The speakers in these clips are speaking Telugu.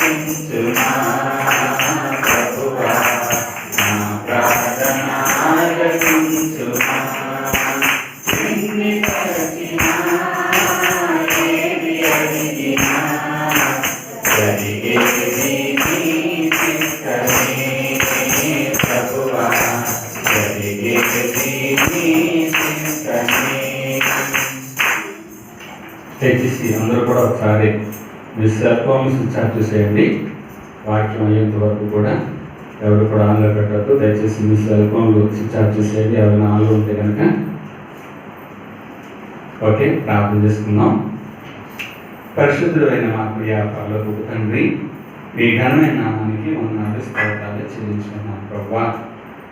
ఆలకించుమా ప్రభువా, నా ప్రార్థన ఆలకించుమా. ఎన్ని తలచినా, ఏది అడిగినా జరిగేది నీ చిత్తమే ప్రభువా, జరిగేది నీ చిత్తమే. దయచేసి అందరూ కూడా ఒకసారి మీ సెల్ ఫోన్ స్విచ్ ఆఫ్ చేసేయండి. వాక్యం అయ్యేంత వరకు కూడా ఎవరు కూడా ఆన్లో పెట్టద్దు. దయచేసి మీ సెల్ ఫోన్లు స్విచ్ ఆఫ్ చేసేయండి. ఎవరైనా ఆన్లో ఉంటే కనుక. ఓకే, ప్రార్థన చేసుకుందాం. పరిశుద్ధుడైన మా ప్రియ పరలోకపు తండ్రి, మీ ఘనమైన నామానికి వందనాలు స్తోత్రాలు చెల్లించుకున్నాం ప్రభువా.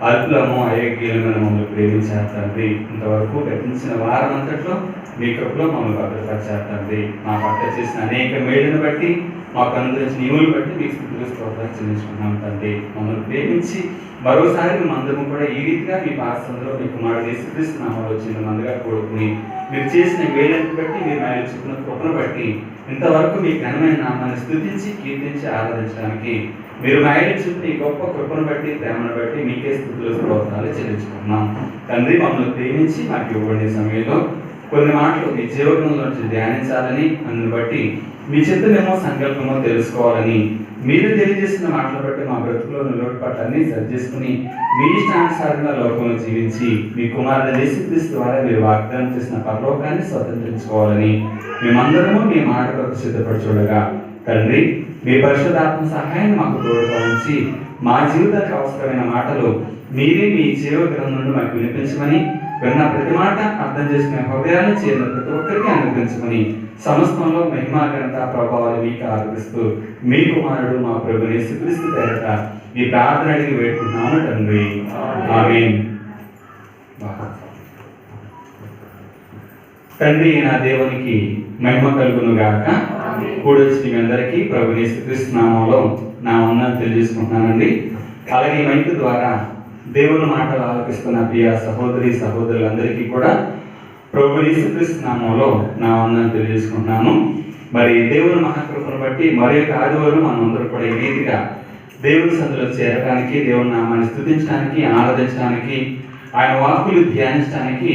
అల్పులము అయోగ్యులమైన మమ్మల్ని ప్రేమించారు తండ్రి. ఇంతవరకు గతించిన వారం అంతట్లో మీ కృపలో మమ్మల్ని భద్రపరిచారు తండ్రి. మా పట్ల చేసిన అనేక మేలును బట్టి, మాకు అనుగ్రహించిన ఈవులు బట్టి మీకు స్థుతులు స్తోత్రాలు చెల్లించుకున్నాం తండ్రి. మమ్మల్ని ప్రేమించి మరోసారి మేమందరం కూడా ఈ రీతిగా మీ పాఠశాలలో మీ కుమారుడు యేసుక్రీస్తు నామములో వచ్చిన మందుగా కూడుకుని మీరు చేసిన మేలును బట్టి, మీరు ఆయన చూపిన కృపను బట్టి ఇంతవరకు మీ ఘనమైన నామాన్ని స్తుతించి కీర్తించి ఆరాధించడానికి మీరు ఆయన చూపిన ఈ గొప్ప కృపను బట్టి, ప్రేమను బట్టి మీకే స్థుతులు స్తోత్రాలు చెల్లించుకున్నాం తండ్రి. మమ్మల్ని ప్రేమించి మాకు ఇవ్వబడిన సమయంలో కొన్ని మాటలు మీ జీవనంలో నుంచి ధ్యానించాలని, అందుని బట్టి మీ చిత్తమేమో సంకల్పమో తెలుసుకోవాలని, మీరు తెలియజేసిన మాటలు బట్టి మా బ్రతుకులోని లోటుపాట్లన్నీ సరి చేసుకుని మీ ఇష్టానుసారంగా లోకంలో జీవించి మీ కుమారుడు యేసుక్రీస్తు ద్వారా మీరు వాగ్దానం చేసిన పరలోకాన్ని స్వతంత్రించుకోవాలని మేమందరము మీ మాట కొరకు సిద్ధపరచుండగా తండ్రి, మీ పరిశుద్ధాత్మ సహాయాన్ని మాకు తోడుగా ఉంచి మా జీవితానికి అవసరమైన మాటలు మీరే మీ జీవ గ్రంథం నుండి మాకు వినిపించమని, విన్న ప్రతి మాట అర్థం చేసుకునే హృదయాన్ని చేరిన ప్రతి ఒక్కరికి అనుగ్రహించమని, సమస్తంలో మహిమా ఘనత ప్రభావాలు మీకు ఆరోపిస్తూ మీ కుమారుడు మా ప్రభువు యేసుక్రీస్తు పేరట ఈ ప్రార్థన అడిగి వేడుకుంటున్నాము తండ్రి, ఆమేన్. తండ్రి నా దేవునికి మహిమ కలుగును గాక. కూడొచ్చిన మీ అందరికీ ప్రభువు యేసుక్రీస్తు నామములో నా వందనాలు తెలియజేసుకుంటున్నానండి. అలాగే ఈ మైక్ ద్వారా దేవుని మాటలు ఆలకిస్తున్న ప్రియ సహోదరి సహోదరులందరికీ కూడా ప్రభువు యేసుక్రీస్తు నామములో నా వందనాలు తెలియజేసుకుంటున్నాను. మరి దేవుని మహాకృపను బట్టి మరి యొక్క ఆదివారం మనందరూ కూడా ఈ రీతిగా దేవుని సన్నిధిలో చేరడానికి, దేవుని నామాన్ని స్తుతించడానికి, ఆరాధించడానికి, ఆయన వాక్కులు ధ్యానించడానికి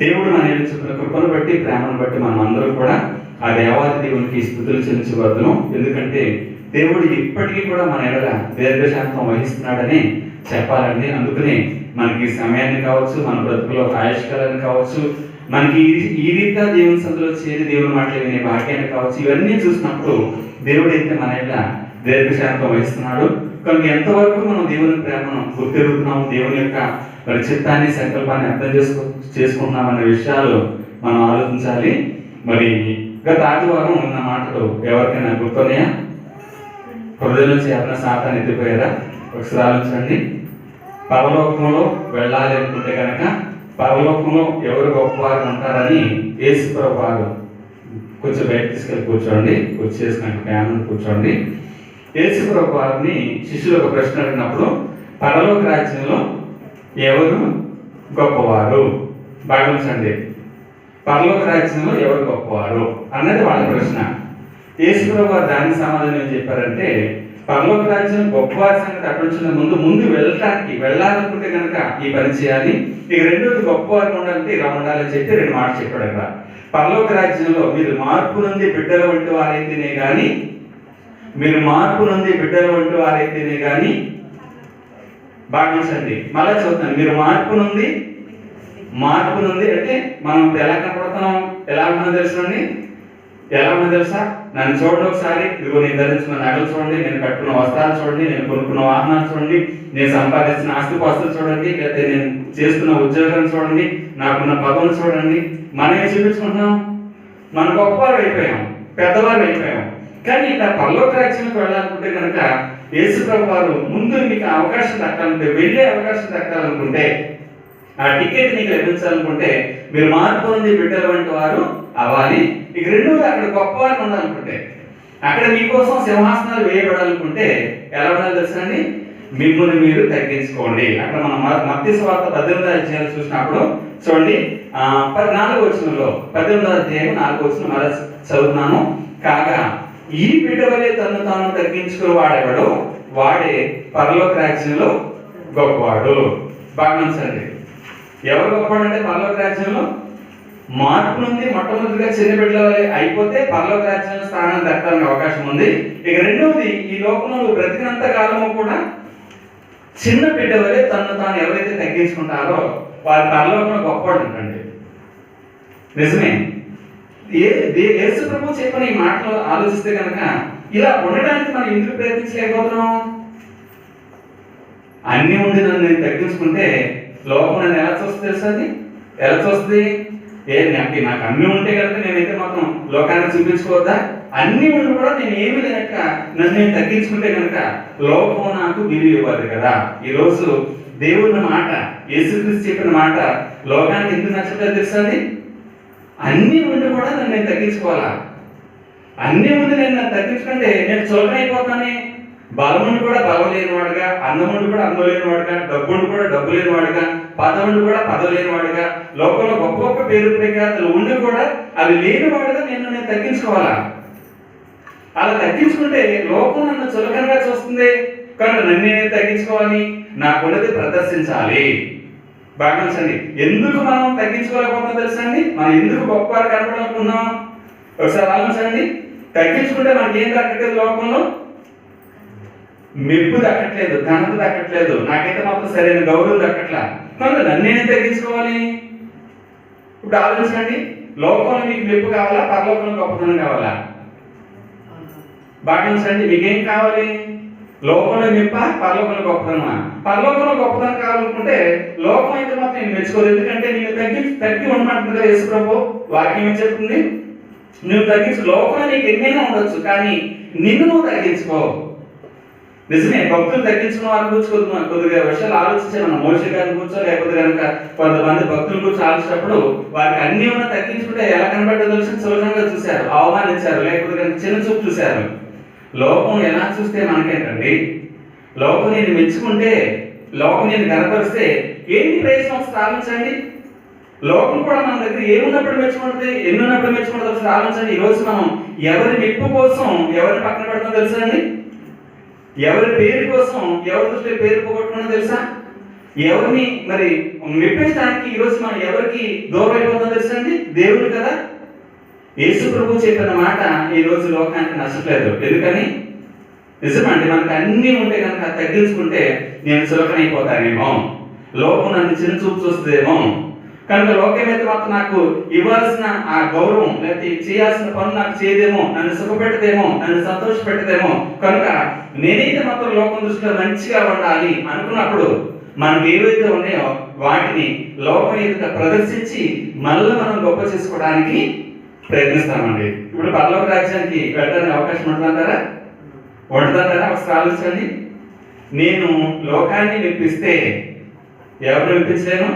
దేవుడు మన చూపిన కృపను బట్టి, ప్రేమను బట్టి మనం అందరూ కూడా ఆ దేవాది దేవునికి స్తుతులు చెల్లించవద్దును. ఎందుకంటే దేవుడు ఇప్పటికీ కూడా మన ఎడల దీర్ఘశాంతం వహిస్తున్నాడని చెప్పాలండి. అందుకనే మనకి సమయాన్ని కావచ్చు, మన బ్రతుకులో ఆయుష్కాలాన్ని కావచ్చు, మనకి ఈ రీతిగా దేవుని సన్నిధిలో చేరి దేవుని మాటలు వినే భాగ్యాన్ని కావచ్చు, ఇవన్నీ చూసినప్పుడు దేవుడు అయితే మన ఎడల దీర్ఘశాంతం వహిస్తున్నాడు. కనుక ఎంతవరకు మనం దేవుని ప్రేమను గుర్తిరుగుతున్నాము, దేవుని యొక్క మరి చిత్తాన్ని, సంకల్పాన్ని అర్థం చేసుకుంటున్నాం అనే విషయాలు మనం ఆలోచించాలి. మరి గత ఆదివారం ఉన్న మాటలు ఎవరికైనా గుర్తున్నాయా? హృదయం నుంచి ఎవరైనా సాతాన్ని ఎత్తిపోయారా? ఒకసారి ఆలోచించండి. పరలోకంలో వెళ్ళాలి అనుకుంటే కనుక పరలోకంలో ఎవరు గొప్పవారు ఉంటారని యేసు ప్రభు వారు కొంచెం బయట తీసుకెళ్ళి కూర్చోండి, వచ్చేసుకుని ఫ్యాన్ కూర్చోండి. యేసు ప్రభు వారిని శిష్యులు ఒక ప్రశ్న అడిగినప్పుడు పరలోక రాజ్యంలో ఎవరు గొప్పవారు? భావించండి, పరలోక రాజ్యంలో ఎవరు గొప్పవారు అన్నది వాళ్ళ ప్రశ్న. యేసు ప్రభు వారు దానికి సమాధానం ఏం చెప్పారంటే, పరలోక రాజ్యం గొప్పవారి సంగతి అటుంచిన ముందు వెళ్ళాలనుకుంటే కనుక ఈ పని చేయాలి, ఇక రెండోది గొప్పవారు ఉండాలంటే ఇలా ఉండాలని చెప్పి రెండు మాటలు చెప్పాడు అక్కడ. పరలోక రాజ్యంలో మీరు మార్పు నుండి బిడ్డల వంటి వారైతేనే కానీ భావించండి. మళ్ళా చూద్దాం, మీరు మార్పు నుండి అంటే మనం ఇప్పుడు ఎలా కనపడుతున్నాం, ఎలా ఉన్నామో తెలుసునండి. ఎలా ఉన్నా తెలుసా? నన్ను చూడండి ఒకసారి. ఇదిగో నేను ధరించిన నగలు చూడండి, నేను కట్టుకున్న వస్త్రాలు చూడండి, నేను కొనుక్కున్న వాహనాలు చూడండి, నేను సంపాదించిన ఆస్తిపాస్తులు చూడండి, లేకపోతే నేను చేస్తున్న ఉద్యోగాన్ని చూడండి, నాకున్న పదవులు చూడండి. మనం ఏం చూపించుకుంటున్నాం? మన గొప్పవారు అయిపోయాం, పెద్దవారు అయిపోయాం. కానీ ఇక్కడ పరలోక రాజ్యానికి వెళ్ళాలనుకుంటే కనుక యేసు ప్రభు వారు ముందు మీకు అవకాశం దక్కాలంటే, వెళ్ళే అవకాశం దక్కాలనుకుంటే, ఆ టికెట్ నీకు లభించాలనుకుంటే మీరు మార్పు నుండి బిడ్డల వంటి వారు అవ్వాలి. ఇక రెండోది అక్కడ గొప్పవారు ఉండాలనుకుంటే, అక్కడ మీకోసం సింహాసనాలు వేయబడాలనుకుంటే ఎలా ఉండాలి తెలుసండి? మిమ్మల్ని మీరు తగ్గించుకోండి. అక్కడ మనం మత్తయి సువార్త 18వ అధ్యాయం చూసినప్పుడు చూడండి, 14వ వచనంలో 18వ అధ్యాయం 4వ వచనం మరలా చదువుతున్నాను. కాగా ఈ బిడ్డ వలె తను తాను తగ్గించుకుని వాడేవాడు వాడే పరలోక రాజ్యంలో గొప్పవాడు. భావించండి, ఎవరు గొప్పవాడు అంటే పరలోక రాజ్యంలో మార్పు నుండి మొట్టమొదటిగా చిన్న బిడ్డల వలె అయిపోతే పరలోక రాజ్యంలో స్థానాన్ని దక్కడానికి అవకాశం ఉంది. ఇక రెండవది, ఈ లోకంలో బ్రతికినంత కాలము కూడా చిన్న బిడ్డ వలె తను తాను ఎవరైతే తగ్గించుకుంటారో వారి పరలోకంలో గొప్పవాడు అంటండి. నిజమే. యేసు ప్రభు చెప్పిన ఈ మాటలు ఆలోచిస్తే కనుక ఇలా ఉండడానికి మనం ఎందుకు ప్రయత్నించలేకపోతున్నాం? అన్ని ఉండి నన్ను నేను తగ్గించుకుంటే లోకం నన్ను ఎలా చూస్తుంది తెలుసా? అది ఎలా చూస్తుంది? నాకు అన్ని ఉంటే కనుక నేనైతే మాత్రం లోకాన్ని చూపించుకోవద్దా? అన్ని ఉండి కూడా నేను ఏమి లేక నన్ను నేను తగ్గించుకుంటే కనుక లోకం నాకు విలువ ఇవ్వదు కదా. ఈరోజు దేవుని మాట, యేసుక్రీస్తు చెప్పిన మాట లోకానికి ఎందుకు నచ్చట్లేదు తెలుసా? అన్ని ఉండి కూడా నన్ను నేను తగ్గించుకోవాలా? అన్ని ఉండి నన్ను తగ్గించుకుంటే నేను చులకనైపోతానే. బలముండి కూడా బలం లేనివాడుగా, అందముండి కూడా అందం లేనివాడుగా, డబ్బుండి కూడా డబ్బు లేనివాడుగా, పదవుండి కూడా పదవి లేనివాడుగా, లోకంలో గొప్ప గొప్ప పేరు ప్రఖ్యాతులు ఉండి కూడా అవి లేనివాడుగా నేను తగ్గించుకోవాలా? అలా తగ్గించుకుంటే లోకం నన్ను చులకనగా చూస్తుంది కనుక నన్ను నేనే తగ్గించుకోవాలి, నాకున్నది ప్రదర్శించాలి. భావించండి, ఎందుకు మనం తగ్గించుకోలేకపోతున్నాం తెలుసా అండి? మనం ఎందుకు గొప్పవారు కనపడాలనుకున్నాం? ఒకసారి ఆలోచించండి. తగ్గించుకుంటే మనకి ఏం దక్కట్లేదు? లోకంలో మెప్పు దక్కట్లేదు, ఘనత దక్కట్లేదు, నాకైతే మాత్రం సరైన గౌరవం దక్కట్లా కనుక నన్ను నేనే తగ్గించుకోవాలి. ఇప్పుడు ఆలోచించండి, లోకంలో మీకు మెప్పు కావాలా, పరలోకంలో గొప్పతనం కావాలా? భావించండి, మీకేం కావాలి? లోకంలో మెప్ప, పరలోకంలో గొప్పతనమా? పరలోకంలో గొప్పతనం కావాలనుకుంటే లోకం అయితే మాత్రం నేను మెచ్చుకోదు. ఎందుకంటే నేను తగ్గి ఉండమంటుంది కదా యేసు ప్రభు. వాక్యం ఏం చెప్తుంది? నువ్వు తగ్గించు. లోకంలో నీకు ఎన్నైనా ఉండొచ్చు, కానీ నిన్ను నువ్వు తగ్గించుకో. నిజమే, భక్తులు తగ్గించుకున్న వారిని కూర్చోదు. కొద్దిగా విషయాలు ఆలోచించాను. మన మోషే గారిని కూర్చో, లేకపోతే కనుక కొంతమంది భక్తులు కూర్చో ఆలోచించినప్పుడు వారికి అన్ని ఉన్న తగ్గించుకుంటే ఎలా కనబడ్డో తెలిసి సులభంగా చూశారు, అవమానించారు, లేకపోతే కనుక చిన్న చూపు చూశారు. లోకం ఎలా చూస్తే మనకేంటండి? లోకం నేను మెచ్చుకుంటే, లోకం నేను కనపరిస్తే ఏంటి ప్రయోజనం? ఒకసారి ఆలోచించండి. లోకం కూడా మన దగ్గర ఏమున్నప్పుడు మెచ్చుకుంటుంది, ఎన్నున్నప్పుడు మెచ్చుకుంటుంది? ఒకసారి ఆలోచించండి. ఈరోజు మనం ఎవరి మెప్పు కోసం ఎవరిని పక్కన పెడతాం తెలుసా అండి? ఎవరి పేరు కోసం ఎవరి దృష్టిలో పేరు పోగొట్టుకున్నా తెలుసా? ఎవరిని మరి మెప్పించడానికి ఈరోజు మనం ఎవరికి దూరం అయిపోతాం తెలుసా అండి? దేవుడు కదా. యేసు ప్రభు చెప్పిన మాట ఈ రోజు లోకానికి నచ్చట్లేదు. ఎందుకని? నిజమండి, మనకు అన్నీ ఉంటే కనుక తగ్గించుకుంటే నేను చులకనైపోతానేమో, లోకం నన్ను చిన్న చూపు చూస్తుందేమో, కనుక లోకమైతే మాత్రం నాకు ఇవ్వాల్సిన ఆ గౌరవం లేకపోతే చేయాల్సిన పనులు నాకు చేయదేమో, నన్ను సుఖపెట్టదేమో, నన్ను సంతోష పెట్టదేమో, కనుక నేనైతే మాత్రం లోకం దృష్టిలో మంచిగా ఉండాలి అనుకున్నప్పుడు మనకు ఏవైతే ఉన్నాయో వాటిని లోకం ఎదుట ప్రదర్శించి మళ్ళీ మనం గొప్ప చేసుకోవడానికి ప్రయత్నిస్తామండి. ఇప్పుడు పరలోక రాజ్యానికి వెళ్ళడానికి అవకాశం ఉంటుందంటారా? ఉంటుందంటారా? ఒకసారి ఆలోచించండి. నేను లోకాన్ని మెప్పిస్తే ఎవరు మెప్పించలేను?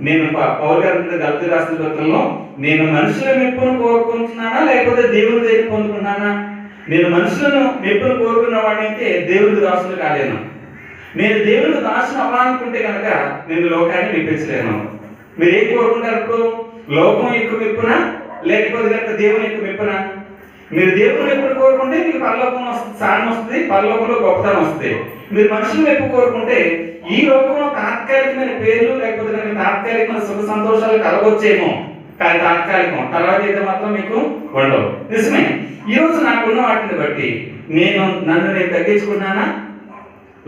నేను పౌలు గారి గల్తీ రాసిన పత్రంలో నేను మనుషుల మెప్పును కోరుకుంటున్నానా లేకపోతే దేవుని దగ్గర పొందుకున్నానా? నేను మనుషులను మెప్పును కోరుకున్న వాడినైతే దేవుడికి దాసులు కాలేను. నేను దేవుడికి దాసులు అవ్వాలనుకుంటే కనుక నేను లోకాన్ని మెప్పించలేను. మీరు ఏం కోరుకుంటారు? ఇప్పుడు లోకం ఎక్కువ మెప్పున లేకపోతే కనుక దేవుని యొక్క మెప్పున? మీరు దేవుని ఎప్పుడు కోరుకుంటే మీకు పరలోకం స్థానం వస్తుంది, పరలోకంలో గొప్పతనం వస్తుంది. మీరు మనుషులు ఎక్కువ కోరుకుంటే ఈ లోకంలో తాత్కాలికమైన పేర్లు లేకపోతే కనుక తాత్కాలికమైన సుఖ సంతోషాలు కలగొచ్చేమో, కానీ తాత్కాలికం, తర్వాత అయితే మాత్రం మీకు ఉండవు. నిజమే. ఈరోజు నాకున్న వాటిని బట్టి నన్ను నేను తగ్గించుకున్నానా,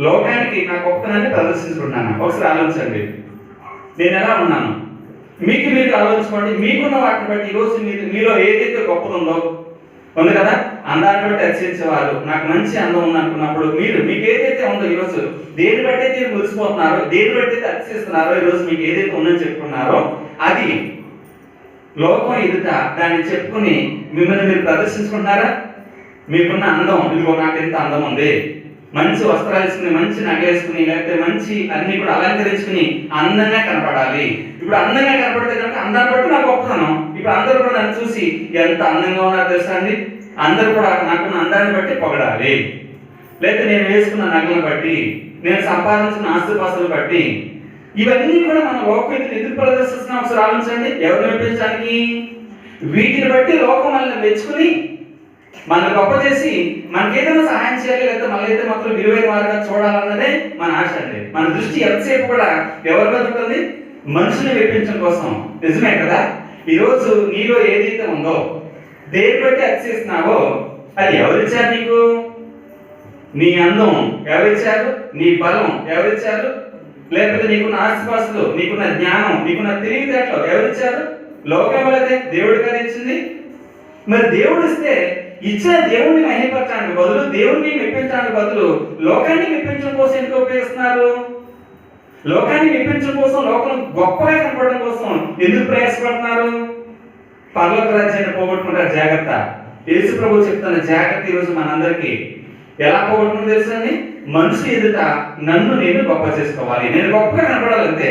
లోకానికి నా గొప్పతనాన్ని ప్రదర్శించుకున్నానా? ఒకసారి ఆలోచించండి. నేను ఎలా ఉన్నాను? మీరు ఆలోచించుకోండి. మీకున్న వాటిని బట్టి ఈరోజు మీలో ఏదైతే గొప్పది ఉందో ఉంది కదా, అందాన్ని బట్టి అతిశయించేవారు, నాకు మంచి అందం ఉంది అనుకున్నప్పుడు మీకు ఏదైతే ఉందో ఈరోజు దేని బట్టి అయితే మురిసిపోతున్నారో, దేని బట్టి అయితే అతిశయిస్తున్నారో, ఈరోజు మీకు ఏదైతే ఉందని చెప్పుకున్నారో అది లోకం ఎదుట దాన్ని చెప్పుకుని మిమ్మల్ని మీరు ప్రదర్శించుకుంటున్నారా? మీకున్న అందం, ఇదిగో నాకు ఎంత అందం ఉంది, మంచి వస్త్రాలు వేసుకుని, మంచి నగలు వేసుకుని, లేకపోతే మంచి అన్ని కూడా అలంకరించుకుని అందంగా కనపడాలి. ఇప్పుడు అందంగా కనపడితే కనుక అందాన్ని బట్టి నాకు గొప్పతనం. ఇప్పుడు అందరూ కూడా నన్ను చూసి ఎంత అందంగా ఉన్నారో తెలుసా అండి? అందరూ కూడా నాకున్న అందాన్ని బట్టి పొగడాలి. లేకపోతే నేను వేసుకున్న నగలను బట్టి, నేను సంపాదించిన ఆస్తిపాస్తులను బట్టి, ఇవన్నీ కూడా మన లోకం ఎందుకు ప్రదర్శిస్తున్నాం? ఒకసారి ఆలోచించండి. ఎవరు మెప్పించడానికి? వీటిని బట్టి లోకం మనల్ని మెచ్చుకుని మన గొప్ప చేసి మనకి ఏదైనా సహాయం చేయాలి, లేదా మనైతే మాత్రం విలువైన వారుగా చూడాలన్నదే మన ఆశ అండి. మన దృష్టి ఎంతసేపు కూడా ఎవరి మీద ఉంటుంది? మనుషుని మెప్పించడం కోసం. నిజమే కదా? ఈరోజు నీలో ఏదైతే ఉందో, దేని బట్టి అతిశయిస్తున్నావో అది ఎవరిచ్చారు నీకు? నీ అందం ఎవరిచ్చారు? నీ బలం ఎవరిచ్చారు? లేకపోతే నీకున్న ఆస్తిపాస్తులు, నీకున్న జ్ఞానం, నీకున్న తెలివితేటలు ఎవరిచ్చారు? లోకం వల్లదే, దేవుడు కదా ఇచ్చింది. మరి దేవుడు ఇస్తే ఇచ్చిన దేవుణ్ణి మహిమపరచడానికి బదులు, దేవుణ్ణి మెప్పించడానికి బదులు లోకాన్ని మెప్పించడం కోసం ఎందుకు ఉపయోగిస్తున్నారు? లోకాన్ని మెప్పించడం కోసం, లోకం గొప్పగా కనపడడం కోసం ఎందుకు ప్రయాసపడుతున్నారు? పరలోక రాజ్యాన్ని పోగొట్టుకుంటారు. జాగ్రత్త. యేసు ప్రభు చెప్తున్న జాగ్రత్త ఈరోజు మనందరికీ. ఎలా పోగొట్టుకుంటే తెలుసండి? మనిషి ఎదుట నన్ను నేను గొప్ప చేసుకోవాలి, నేను గొప్పగా కనపడాలి, అంతే.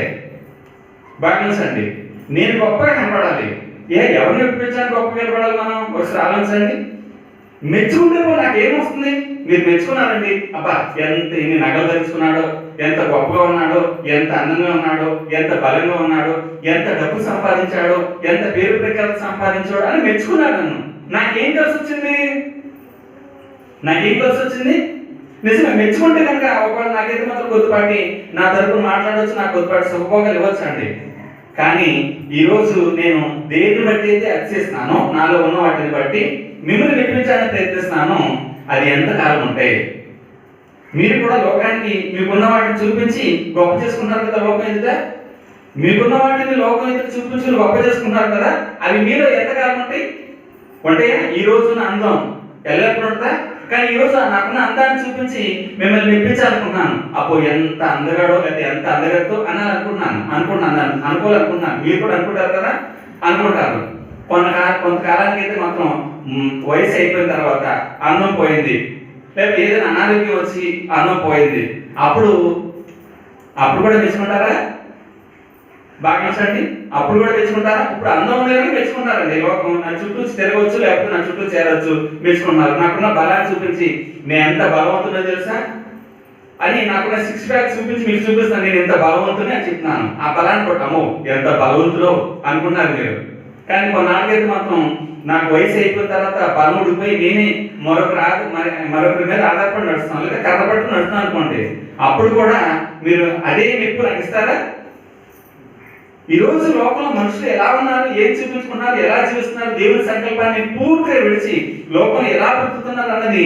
భావించండి, నేను గొప్పగా కనపడాలి. ఎవరిని మెప్పించడానికి గొప్పగా కనపడాలి మనం? ఒకసారి ఆలోచించండి. మెచ్చుకుంటే నాకేమొస్తుంది? మీరు మెచ్చుకున్నారండి, అబ్బా ఎంత ఇన్ని నగలు ధరించుకున్నాడో, ఎంత గొప్పగా ఉన్నాడో, ఎంత అందంగా ఉన్నాడో, ఎంత బలంగా ఉన్నాడో, ఎంత డబ్బు సంపాదించాడో, ఎంత పేరు ప్రఖ్యాతి సంపాదించాడో అని మెచ్చుకున్నాడు నన్ను. నాకేం కలిసి వచ్చింది? నిజమే. మెచ్చుకుంటే కనుక ఒకవేళ నాకైతే మాత్రం కొద్దిపాటి నా తరపున మాట్లాడవచ్చు, నాకు కొద్దిపాటి సుఖభోగాలు ఇవ్వచ్చు అండి. కానీ ఈరోజు నేను దేన్ని బట్టి అయితే అతిశయిస్తున్నానో, నాలో ఉన్న వాటిని బట్టి మిమ్మల్ని మెప్పించాలని ప్రయత్నిస్తున్నాను. అది ఎంతకాలం ఉంటాయి? మీరు కూడా లోకానికి మీకున్న వాటిని చూపించి గొప్ప చేసుకుంటారు కదా. లోకం ఎదుట మీకున్న వాటిని లోకం ఎదుట చూపించి గొప్ప చేసుకుంటారు కదా. అవి మీలో ఎంతకాలం ఉంటాయి? అంటే ఈ రోజున అందం ఎల్లప్పుడు ఉంటుందా? కానీ ఈరోజు నాకున్న అందాన్ని చూపించి మిమ్మల్ని మెప్పించాలనుకున్నాను. అప్పుడు ఎంత అందగాడో లేదా ఎంత అందగడో అనుకోవాలనుకున్నాను. మీరు కూడా అనుకుంటారు కదా, అనుకుంటారు. కొంతకాలానికి అయితే మాత్రం వయసు అయిపోయిన తర్వాత అందం పోయింది, లేదా ఏదైనా అనారోగ్యం వచ్చి అందం పోయింది. అప్పుడు కూడా మెచ్చుకుంటారా? బాగా మెచ్చండి. అప్పుడు కూడా మెచ్చుకుంటారా? ఇప్పుడు అందం లేదని మెచ్చుకుంటారండి. లోకం నా చుట్టూ తిరగవచ్చు, లేకపోతే నా చుట్టూ చేరవచ్చు, మెచ్చుకుంటున్నారు. నాకున్న బలాన్ని చూపించి నేను ఎంత బలవంతునో తెలుసా అని, నాకున్న 6 ప్యాక్ చూపించి మీకు చూపిస్తాను, నేను ఎంత బలవంతుని అని చెప్తున్నాను. ఆ బలాన్ని కొట్టము ఎంత బలవంతులో అనుకున్నారు మీరు. కానీ కొన్నాళ్ళకైతే మాత్రం నాకు వయసు అయిపోయిన తర్వాత బలం ఉడిపోయి నేనే మరొకరి మీద ఆధారపడి నడుస్తాను, లేదా కర్రపట్టు నడుస్తాను అనుకోండి. అప్పుడు కూడా మీరు అదే మెప్పు నాకు ఇస్తారా? ఈరోజు లోకంలో మనుషులు ఎలా ఉన్నారు, ఏం చూపించుకున్నారు, ఎలా జీవిస్తున్నారు, దేవుని సంకల్పాన్ని పూర్తిగా విడిచి లోకం ఎలా బ్రతుకుతున్నారు అన్నది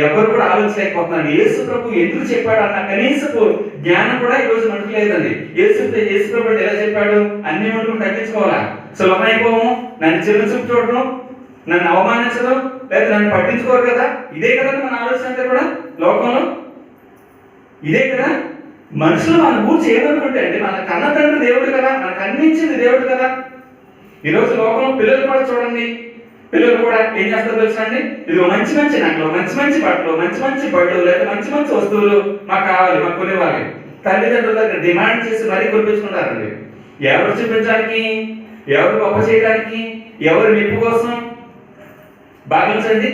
ఎవరు కూడా ఆలోచించలేకపోతున్నారు. యేసు ప్రభు ఎందుకు చెప్పాడు అన్న కనీసపు జ్ఞానం కూడా ఈరోజు మనకు లేదండి. యేసు ప్రభు ఎలా చెప్పాడు? అన్ని మనుషులు తగ్గించుకోవాలా, సులభం అయిపోము, నన్ను చిన్న చూపు చూడడం, నన్ను అవమానించడం, లేదా నన్ను పట్టించుకోరు కదా. ఇదే కదా మన ఆలోచన అంతా కూడా లోకంలో. ఇదే కదా మనుషులు మన గురించి ఏమనుకుంటే అండి, మన కన్న తండ్రి దేవుడు కదా, మనకు అందించింది దేవుడు కదా. ఈరోజు లోకంలో పిల్లలు కూడా చూడండి, పిల్లలు కూడా ఏం చేస్తారో తెలుసా అండి? ఇదిగో మంచి నగలు, మంచి బట్టలు, మంచి బళ్ళు, లేదా మంచి వస్తువులు మాకు కావాలి, మాకు కొనివ్వాలి. తల్లిదండ్రుల దగ్గర డిమాండ్ చేసి మరీ కొనిపించుకుంటారండి. ఎవరు చూపించడానికి, ఎవరు గొప్ప చేయడానికి, ఎవరు మెప్పు కోసం? భావించండి,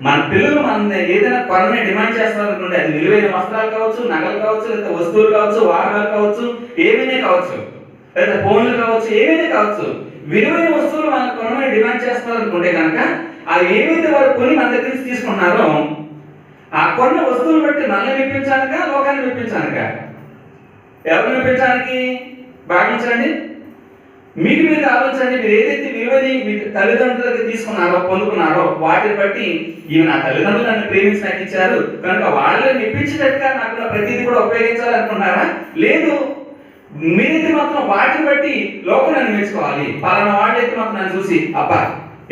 మన పిల్లలు మన ఏదైనా కొనని డిమాండ్ చేస్తారనుకోండి, అది విలువైన వస్త్రాలు కావచ్చు, నగలు కావచ్చు, లేదా వస్తువులు కావచ్చు, వాహనాలు కావచ్చు, ఏమైనా కావచ్చు, లేదా ఫోన్లు కావచ్చు, ఏమైనా కావచ్చు. విలువైన వస్తువులు మన కొనని డిమాండ్ చేస్తారనుకుంటే కనుక అవి ఏమైతే వారు కొని మన దగ్గర నుంచి తీసుకున్నారో ఆ కొన్న వస్తువులు బట్టి మనల్ని మెప్పించాలిగా, లోకాన్ని మెప్పించాలిగా? ఎవరిని మెప్పించడానికి? భావించండి, మీకు మీరు ఆలోచించండి. మీరు ఏదైతే విలువని మీ తల్లిదండ్రుల దగ్గర తీసుకున్నారో, పొందుకున్నారో వాటిని బట్టి ఇవి నా తల్లిదండ్రులు నన్ను ప్రేమించి నాకు ఇచ్చారు కనుక వాళ్ళని మెప్పించేటట్టుగా నాకు ప్రతిదీ కూడా ఉపయోగించాలి అనుకున్నారా? లేదు. మీరైతే మాత్రం వాటిని బట్టి లోకం నన్ను మెచ్చుకోవాలి. పలానా వాళ్ళైతే మాత్రం నన్ను చూసి అబ్బా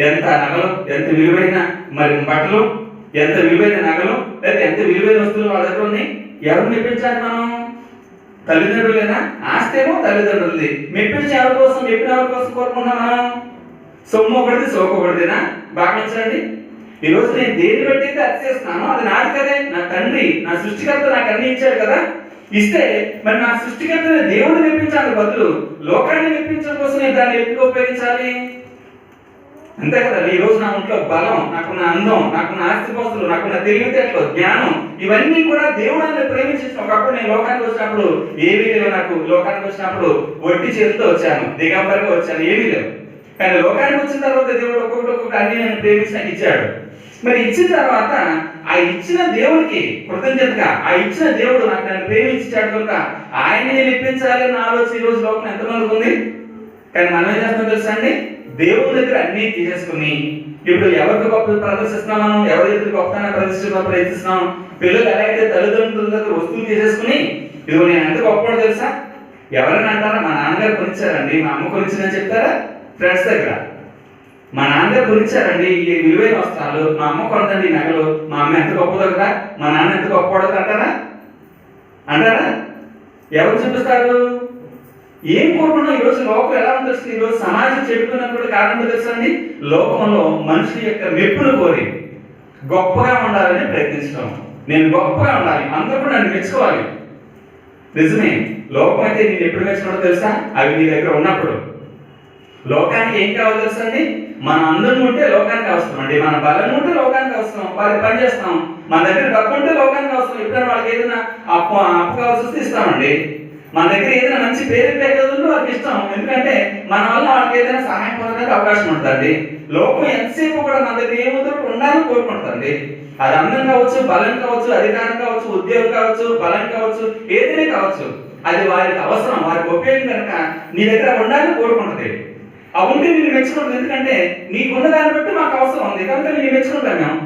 ఎంత నగలు, ఎంత విలువైన బట్టలు, ఎంత విలువైన నగలు, లేదా ఎంత విలువైన వస్తువులు వాళ్ళ దగ్గర ఉన్నాయి. ఎవరు మెప్పించాలి మనం? తల్లిదండ్రులేనా? ఆస్తి ఏమో తల్లిదండ్రులది. మెప్పించి ఎవరి కోసం, మెప్పిన ఎవరి కోసం కోరుకున్నాం మనం? సొమ్ము ఒకటిది, సోకు ఒకటిదేనా? భావించండి, ఈరోజు నేను దేన్ని బట్టి అయితే అతిశయిస్తున్నానో అది నాది కదే. నా తండ్రి, నా సృష్టికర్త నాకు అన్ని ఇచ్చాడు కదా. ఇస్తే మరి నా సృష్టికర్తని దేవుడిని మెప్పించాలి బదులు లోకాన్ని మెప్పించడం కోసం నేను దాన్ని ఎందుకు ఉపయోగించాలి? అంతే కదా. ఈ రోజు నా ఒంట్లో బలం, నాకున్న అందం, నాకున్న ఆస్తిపాస్తులు, నాకున్న తెలివితేటలు, జ్ఞానం, ఇవన్నీ కూడా దేవుడు నన్ను ప్రేమించిన. ఒకప్పుడు నేను లోకానికి వచ్చినప్పుడు ఏమీ లేవు. నాకు లోకానికి వచ్చినప్పుడు వడ్డీ చేతితో వచ్చాను, దిగంబరిగా వచ్చాను, ఏమీ లేవు. కానీ లోకానికి వచ్చిన తర్వాత దేవుడు ఒక్కొక్కటి అన్ని నన్ను ప్రేమించి నాకు ఇచ్చాడు. మరి ఇచ్చిన తర్వాత ఆ ఇచ్చిన దేవుడికి కృతజ్ఞతగా, ఆ ఇచ్చిన దేవుడు నాకు నన్ను ప్రేమించాడు కనుక ఆయన నేను ఇప్పించాలి అన్న ఆలోచన ఈ రోజు లోపల ఎంతమందికి ఉంది? కానీ మనం ఏం చేస్తాం తెలుసా అండి? దేవుడి దగ్గర అన్ని తీసేసుకుని ఇప్పుడు ఎవరికి గొప్ప ప్రదర్శిస్తున్నాం, మనం ఎవరి దగ్గర గొప్పతనం ప్రదర్శిస్తున్నాం. పిల్లలు ఎలా అయితే తల్లిదండ్రుల దగ్గర వస్తువులు తీసేసుకుని ఇదిగో నేను ఎంత గొప్పడో తెలుసా, ఎవరైనా అంటారా మా నాన్నగారు కొనిచ్చారండి, మా అమ్మ కొనిచ్చిందని చెప్తారా? ఫ్రెండ్స్ దగ్గర మా నాన్నగారు కొనిచ్చారండి ఈ విలువైన వస్త్రాలు, మా అమ్మ కొనదండి నగలు, మా అమ్మ ఎంత గొప్పదో కదా, మా నాన్న ఎంత గొప్పవాడో అంటారా? అంటారా? ఎవరు చూపిస్తారు? ఏం కోరుకున్నా ఈరోజు లోకం ఎలా ఉంటుంది? ఈరోజు సమాజం చెడుకున్నప్పుడు కారణం తెలుసా అండి? లోకంలో మనిషి యొక్క మెప్పును కోరి గొప్పగా ఉండాలని ప్రయత్నించడం. నేను గొప్పగా ఉండాలి, అందరూ కూడా నన్ను మెచ్చుకోవాలి. నిజమే, లోకం అయితే నేను ఎప్పుడు మెచ్చుకోవడం తెలుసా? అవి నీ దగ్గర ఉన్నప్పుడు. లోకానికి ఏం కావాలి తెలుసా అండి? మన అందరం ఉంటే లోకానికి అవసరం అండి, మన బలం ఉంటే లోకానికి అవసరం, వారికి పని చేస్తాం. మన దగ్గర డబ్బు ఉంటే లోకానికి అవసరం. ఎప్పుడైనా వాళ్ళకి ఏదైనా అప్పు కావాల్సి వస్తే ఇస్తామండి. మన దగ్గర ఏదైనా మంచి పేరు ఉంటే వాళ్ళకి ఇష్టం, ఎందుకంటే మన వల్ల వాళ్ళకి ఏదైనా సహాయం పొందడానికి అవకాశం ఉంటుందండి. లోకం ఎంతసేపు కూడా మన దగ్గర ఏముందో ఉండాలని కోరుకుంటుందండి. అది అందం కావచ్చు, బలం కావచ్చు, అధికారం కావచ్చు, ఉద్యోగం కావచ్చు, బలం కావచ్చు, ఏదైనా కావచ్చు, అది వారికి అవసరం, వారికి ఉపయోగం కనుక నీ దగ్గర ఉండాలని కోరుకుంటుంది. ఆ ఉంటే నేను మెచ్చుకుంటుంది, ఎందుకంటే నీకున్న దాన్ని బట్టి మాకు అవసరం ఉంది కనుక నేను మెచ్చుకుంటాను. మేము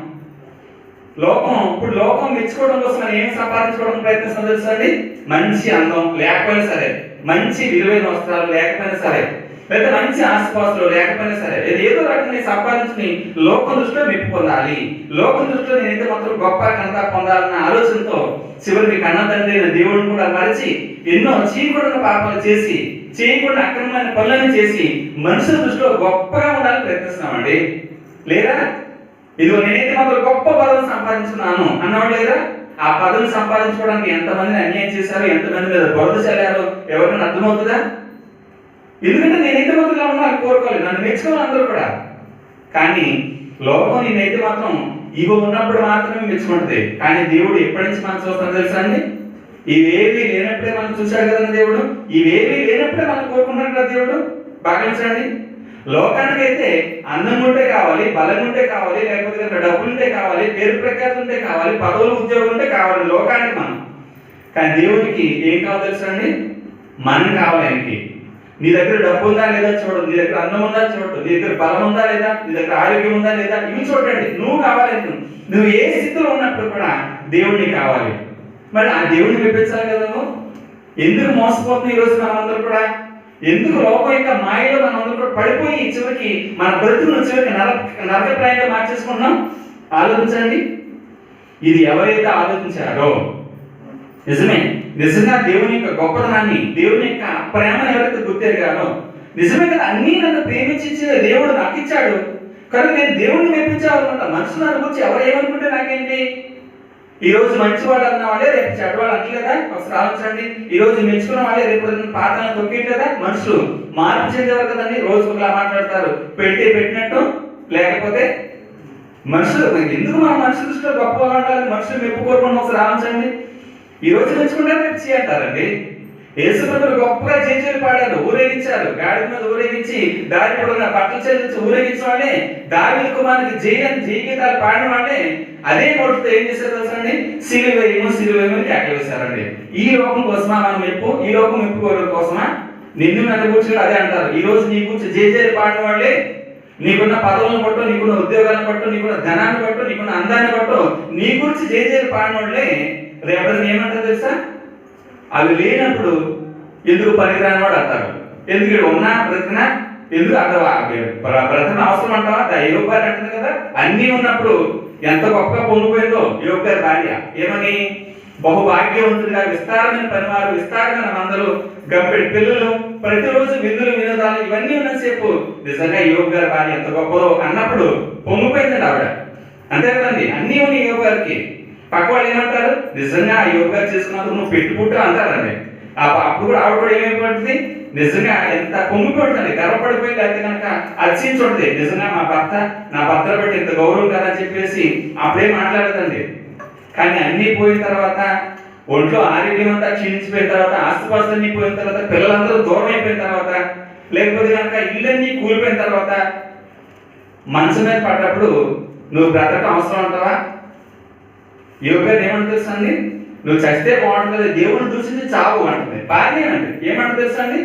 లోకం మెచ్చుకోవడం కోసం మనం ఏం సంపాదించుకోవడం ప్రయత్నిస్తాం తెలుసా అండి? మంచి అందం లేకపోయినా సరే, మంచి విలువైన వస్త్రాలు లేకపోయినా సరే, లేదా మంచి ఆస్తిపాస్తులు లేకపోయినా సరే, ఏదో రకంగా సంపాదించుకుని లోకం దృష్టిలో మెప్పు పొందాలి, లోకం దృష్టిలో నేనైతే మాత్రం గొప్ప కనత పొందాలన్న ఆలోచనతో చివరికి కన్న తండ్రి అయిన దేవుడిని కూడా మరిచి ఎన్నో చేయకూడని పాపాలు చేసి, చేయకూడని అక్రమమైన పనులను చేసి మనుషుల దృష్టిలో గొప్పగా ఉండాలని ప్రయత్నిస్తున్నామండి. లేదా ఇదిగో నేనైతే మాత్రం గొప్ప పదవిని సంపాదించుకున్నాను అన్నవాడు లేదా? ఆ పదవిని సంపాదించుకోవడానికి ఎంతమందిని అన్యాయం చేశారు, ఎంతమంది మీద బురద చల్లారు ఎవరికైనా అర్థమవుతుందా? ఎందుకంటే నేనైతే మాత్రం ఉండాలని కోరుకోవాలి, నన్ను మెచ్చుకోవాలి అందరూ కూడా. కానీ లోకం నేనైతే మాత్రం ఇగో ఉన్నప్పుడు మాత్రమే మెచ్చుకుంటుంది. కానీ దేవుడు ఎప్పటి నుంచి మనం చూస్తాం తెలుసా అండి? ఇవేవి లేనప్పుడే మనం చూశాడు కదండి దేవుడు. ఇవేవి లేనప్పుడే మనం కోరుకున్నాడు కదా దేవుడు. భావించండి, లోకానికి అయితే అందం ఉంటే కావాలి, బలం ఉంటే కావాలి, లేకపోతే డబ్బులు ఉంటే కావాలి, పేరు ప్రఖ్యాతులు ఉంటే కావాలి, పదవులు ఉద్యోగం ఉంటే కావాలి లోకానికి మనం. కానీ దేవుడికి ఏం కావాలి తెలుసా అండి? మనం కావాలి ఆయనకి. నీ దగ్గర డబ్బు ఉందా లేదా చూడు, నీ దగ్గర అందం ఉందా చూడు, నీ దగ్గర బలం ఉందా లేదా, నీ దగ్గర ఆరోగ్యం ఉందా లేదా, ఇవి చూడండి. నువ్వు కావాలి, నువ్వు ఏ స్థితిలో ఉన్నప్పుడు కూడా దేవుడిని కావాలి. మరి ఆ దేవుడిని మెప్పించాలి కదా నువ్వు. ఎందుకు మోసపోతుంది ఈరోజు మనందరూ కూడా? ఎందుకు లోకం యొక్క మాయలో మనందరూ కూడా పడిపోయి చివరికి మన బ్రతుకును చివరికి నరకప్రాయంగా మార్చేసుకుంటున్నాం? ఆలోచించండి. ఇది ఎవరైతే ఆలోచించారో నిజమే, నిజంగా దేవుని యొక్క గొప్పతనాన్ని, దేవుని యొక్క ప్రేమను ఎవరైతే గుర్తెరిగారో, నిజమే కదా అన్నీ నన్ను ప్రేమించిన దేవుడు నాకు ఇచ్చాడు కానీ నేను దేవుడిని మెప్పించాలన్నమాట. మనుషులు నన్ను గురించి ఎవరు ఏమనుకుంటే నాకేంటి? ఈ రోజు మంచివాడు అన్న వాళ్ళే రేపు చెడ్డవాడు అంటలేదా? ఒకసారి ఆలోచించండి. ఈ రోజు మెచ్చుకున్న వాళ్ళే రేపు పాతాలను తొక్కేట్లేదా? మనుషులు మార్పు చెందేవారు కదండి. రోజు ఒకలా మాట్లాడతారు, పెట్టినట్టు. లేకపోతే మనుషులు ఎందుకు మన మనుషుల దృష్టిలో గొప్పగా ఉండాలి, మనుషులు మెప్పు కోరుకుని ఒకసారి ఆలోచించండి. ఈ రోజు మెచ్చుకుంటే రేపు చేయంటారండి. యేసుప్రభువు గొప్పగా జేజేలు పాడారు, ఊరేగించారు, గాడి మీద ఊరేగించి దారి పొడవునా బట్టలు చెల్లించి ఊరేగించిన వాళ్ళే, దావీదు కుమారునికి జయ గీతాలు పాడిన వాళ్ళే అదే నోటితో ఏం చేశారు తెలుసండి? సిలువేమని కేకలు వేశారండి. ఈ లోకం కోసమా మనం మెప్పు? ఈ లోకం మెప్పుకోవడం కోసమా? నిన్ను నన్ను కూర్చుని అదే అంటారు. ఈ రోజు నీ కూర్చొని జేజేలు పాడిన వాళ్ళే, నీకున్న పదవులను బట్టు, నీకున్న ఉద్యోగాలను బట్టు, నీకున్న ధనాన్ని బట్టు, నీకున్న అందాన్ని బట్టు నీ గురించి జేజేలు పాడిన వాళ్ళే రేపటి ఏమంటారు తెలుసా? అవి లేనప్పుడు ఎందుకు పనికిరాని వాడు అంటారు. ఎందుకు ఉన్నా బ్రతికినా ఎందుకు అక్కడ బ్రతకన అవసరం అంటావా? యోగ గారు అంటుంది కదా, అన్నీ ఉన్నప్పుడు ఎంత గొప్పగా పొంగిపోయిందో యోగ గారి భార్య. ఏమని? బహుభాగ్యవంతుడిగా, విస్తారమైన పనివారు, విస్తారమైన మందలు, గంపెడి పిల్లలు, ప్రతిరోజు విందులు వినోదాలు, ఇవన్నీ ఉన్నసేపు నిజంగా యోగ గారి భార్య ఎంత గొప్పదో అన్నప్పుడు పొంగిపోయిందండి ఆవిడ. అంతే కదండి, అన్నీ ఉన్నాయి యోగ గారికి. పక్క వాళ్ళు ఏమంటారు? నిజంగా ఆ యోగా చేసుకున్నందుకు నువ్వు పెట్టుకుంటూ అంటారండి. అప్పుడు కూడా ఆవిడ కూడా ఏమైపోతుంది? నిజంగా ఎంత పొంగిపోతుంది, గర్వపడిపోయి అయితే కనుక అర్చించుంటుంది. నిజంగా నా భర్త బట్టి ఎంత గౌరవం కదా అని చెప్పేసి అప్పుడే మాట్లాడదండి. కానీ అన్నీ పోయిన తర్వాత, ఒంట్లో ఆరోగ్యం అంతా క్షీణించిపోయిన తర్వాత, ఆస్తిపాస్తులన్నీ పోయిన తర్వాత, పిల్లలందరూ దూరం అయిపోయిన తర్వాత, లేకపోతే కనుక ఇళ్ళన్నీ కూలిపోయిన తర్వాత, మనసు మీద పడ్డప్పుడు నువ్వు బ్రతకడం అవసరం అంటావా? యోగ గారు ఏమంటే తెలుసా అండి, నువ్వు చస్తే బాగుంటుంది కదా, దేవుని దూషించి చావు అంటుంది. భార్య అండి ఏమంటే తెలుసా అండి,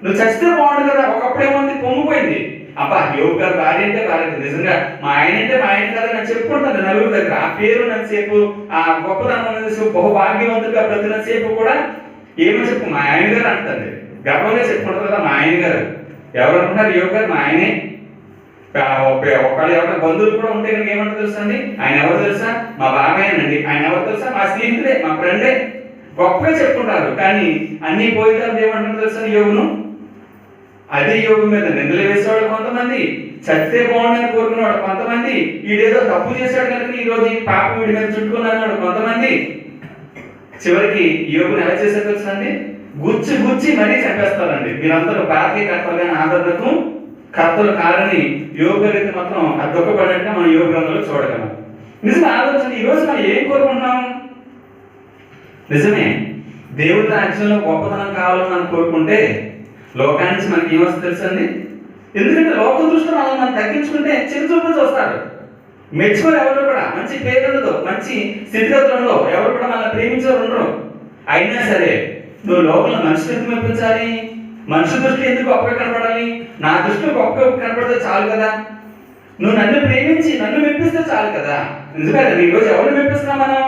నువ్వు చస్తే బాగుంటుంది కదా. ఒకప్పుడు ఏమంది, పొంగిపోయింది. అబ్బా యోగ గారు భార్య అంటే భార్య, నిజంగా మా ఆయన అంటే మా ఆయన కదా నేను చెప్పుకుంటాను నలుగురు దగ్గర. ఆ పేరు నన్నుసేపు, ఆ గొప్పతనం బహుభాగ్యవంతుడిగా బ్రతినంతసేపు కూడా ఏమని చెప్పు, మా ఆయన గారు అంటుంది. గర్వంగా చెప్పుకుంటారు కదా మా ఆయన గారు. ఎవరు అనుకుంటారు? యోగ గారు మా ఆయనే. ఒకళ్ళు ఎవరైనా బంధువులు కూడా ఉంటే కనుక ఏమంటారు తెలుసా అండి, ఆయన ఎవరు తెలుసా, మా బాబాయేనండి. ఆయన ఎవరు తెలుసా, మా స్నేహితుడే, మా ఫ్రెండే. గొప్పగా చెప్పుకుంటారు. కానీ అన్ని పోయిన తర్వాత ఏమంటారు తెలుసా యోగును? అదే యోగు మీద నిందలు వేసేవాడు కొంతమంది, చస్తే బాగుండని కోరుకునేవాడు కొంతమంది, వీడేదో తప్పు చేశాడు కనుక ఈ రోజు ఈ పాప వీడి మీద చుట్టుకున్నాడు కొంతమంది. చివరికి యోగుని ఎలా చేశారు తెలుసా అండి, గుచ్చి గుచ్చి మరీ చంపేస్తారండి. మీరందరూ భారతీయ కర్తలు కానీ ఆదరణకు కర్తలు కారని యోగ రీతి మాత్రం అది దుఃఖపడినట్టుగా మనం యోగ గ్రంథంలో చూడగలం. నిజంగా ఆలోచన, ఈరోజు మనం ఏం కోరుకుంటున్నాం? నిజమే, దేవుడి రాజ్యంలో గొప్పతనం కావాలని మనం కోరుకుంటే లోకానికి మనకి ఏమొస్తుంది తెలుసండి. ఎందుకంటే లోక దృష్టిలో మనం తగ్గించుకుంటే చిన్న చూపులు చూస్తారు, మెచ్చుకోరు. ఎవరు కూడా మంచి పేరుండదు, మంచి స్థితిగతులు ఉండవు, ఎవరు కూడా మనల్ని ప్రేమించేవారు ఉండరు. అయినా సరే నువ్వు లోకంలో మనుషులు ఎందుకు మెప్పించాలి? మనుషు దృష్టి ఎందుకు గొప్పగా కనపడాలి? నా దృష్టిలో గొప్పగా కనపడితే చాలు కదా. నువ్వు నన్ను ప్రేమించి నన్ను మెప్పిస్తే చాలు కదా. ఎందుకంటే ఈరోజు ఎవరు మెప్పిస్తున్నాం మనం?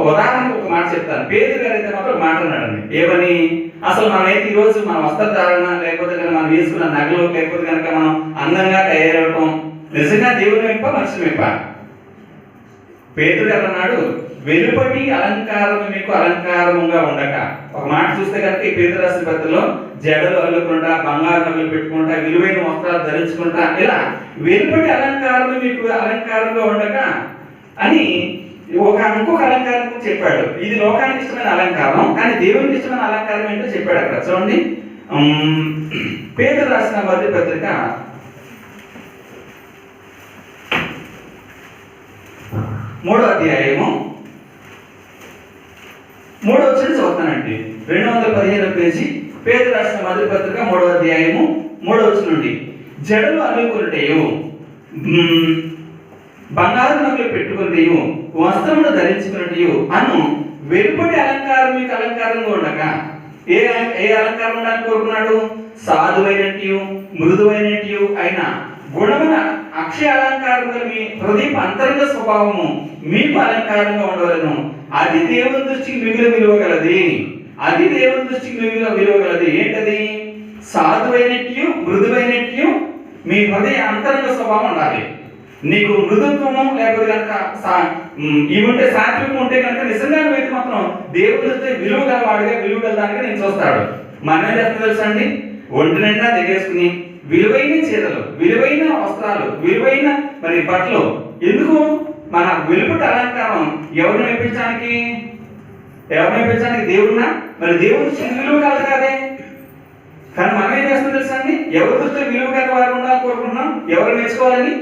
ఉదాహరణకు ఒక మాట చెప్తాను. పేదరు గారు అయితే మాత్రం మాట అన్నాడండి. ఏమని? అసలు మనమైతే ఈరోజు మన వస్త్రధారణ, లేకపోతే కనుక మనం వేసుకున్న నగలు, లేకపోతే కనుక మనం అందంగా తయారవటం నిజంగా దేవుని మెప్ప మనిషి మెప్ప? పేదరు గారు అన్నాడు, వెలుపటి అలంకారం మీకు అలంకారముగా ఉండక. ఒక మాట చూస్తే కనుక ఈ పేదరు రాసిన పత్రికలో జడలు అల్లుకుంటా, బంగారు నగలు పెట్టుకుంటా, విలువైన వస్త్రాలు ధరించుకుంటా, ఇలా వెలుపటి అలంకారం మీకు అలంకారంగా ఉండక అని ఇంకొక అలంకారం చెప్పాడు. ఇది లోకానికి ఇష్టమైన అలంకారం, కానీ దేవునికి ఇష్టమైన అలంకారం ఏంటో చెప్పాడు అక్కడ. చూడండి, పేదరు రాసిన మొదటి పత్రిక 3వ అధ్యాయము 3వ వచనం చదువుతానండి. 215వ పేజీ, పేదరు రాసిన మొదటి పత్రిక 3వ అధ్యాయము 3వ వచనం నుండి. జడలు అల్లుకున్నటయు, బంగారు నగలు పెట్టుకున్నటయు, వస్త్రములు ధరించుకున్నటయు అను వెలుపటి అలంకారం మీకు అలంకారంగా ఉండక. ఏ అలంకారం ఉండాలని కోరుకున్నాడు? సాధువైనట్టు మృదువైనట్టు అయిన గుణమున అక్షయ అలంకారంగా మీ హృదయ అంతరంగ స్వభావము మీకు అలంకారంగా ఉండవలను. అది దేవుని దృష్టికి మిగిలిన విలువగలది. అది దేవుని దృష్టికి మిగిలిన విలువగలది. ఏంటది? సాధువైనట్టు మృదువైనట్టు మీ హృదయ అంతరంగ స్వభావం ఉండాలి. నీకు మృదుత్వము లేకపోతే కనుక ఇవి ఉంటే, సాత్వికం ఉంటే కనుక నిజంగా నువ్వైతే మాత్రం దేవుడి దృష్టి విలువ గలవాడిగా, విలువ గలదానిగా నేను చూస్తాడు. మనం ఏం చేస్తాం తెలుసా అండి, ఒంటి నిండా దిగేసుకుని విలువైన చీరలు, విలువైన వస్త్రాలు, విలువైన మరి బట్టలు. ఎందుకు? మన వెలుపటి అలంకారం ఎవరిని మెప్పించడానికి? ఎవరిని మెప్పించడానికి? దేవుడున్నా? మరి దేవుడు విలువ కలదు కాదే. కానీ మనం ఏం చేస్తాం తెలుసా అండి, ఎవరి దృష్టిలో విలువ కల వారు ఉండాలని కోరుకుంటున్నాం. ఎవరు మెచ్చుకోవాలని?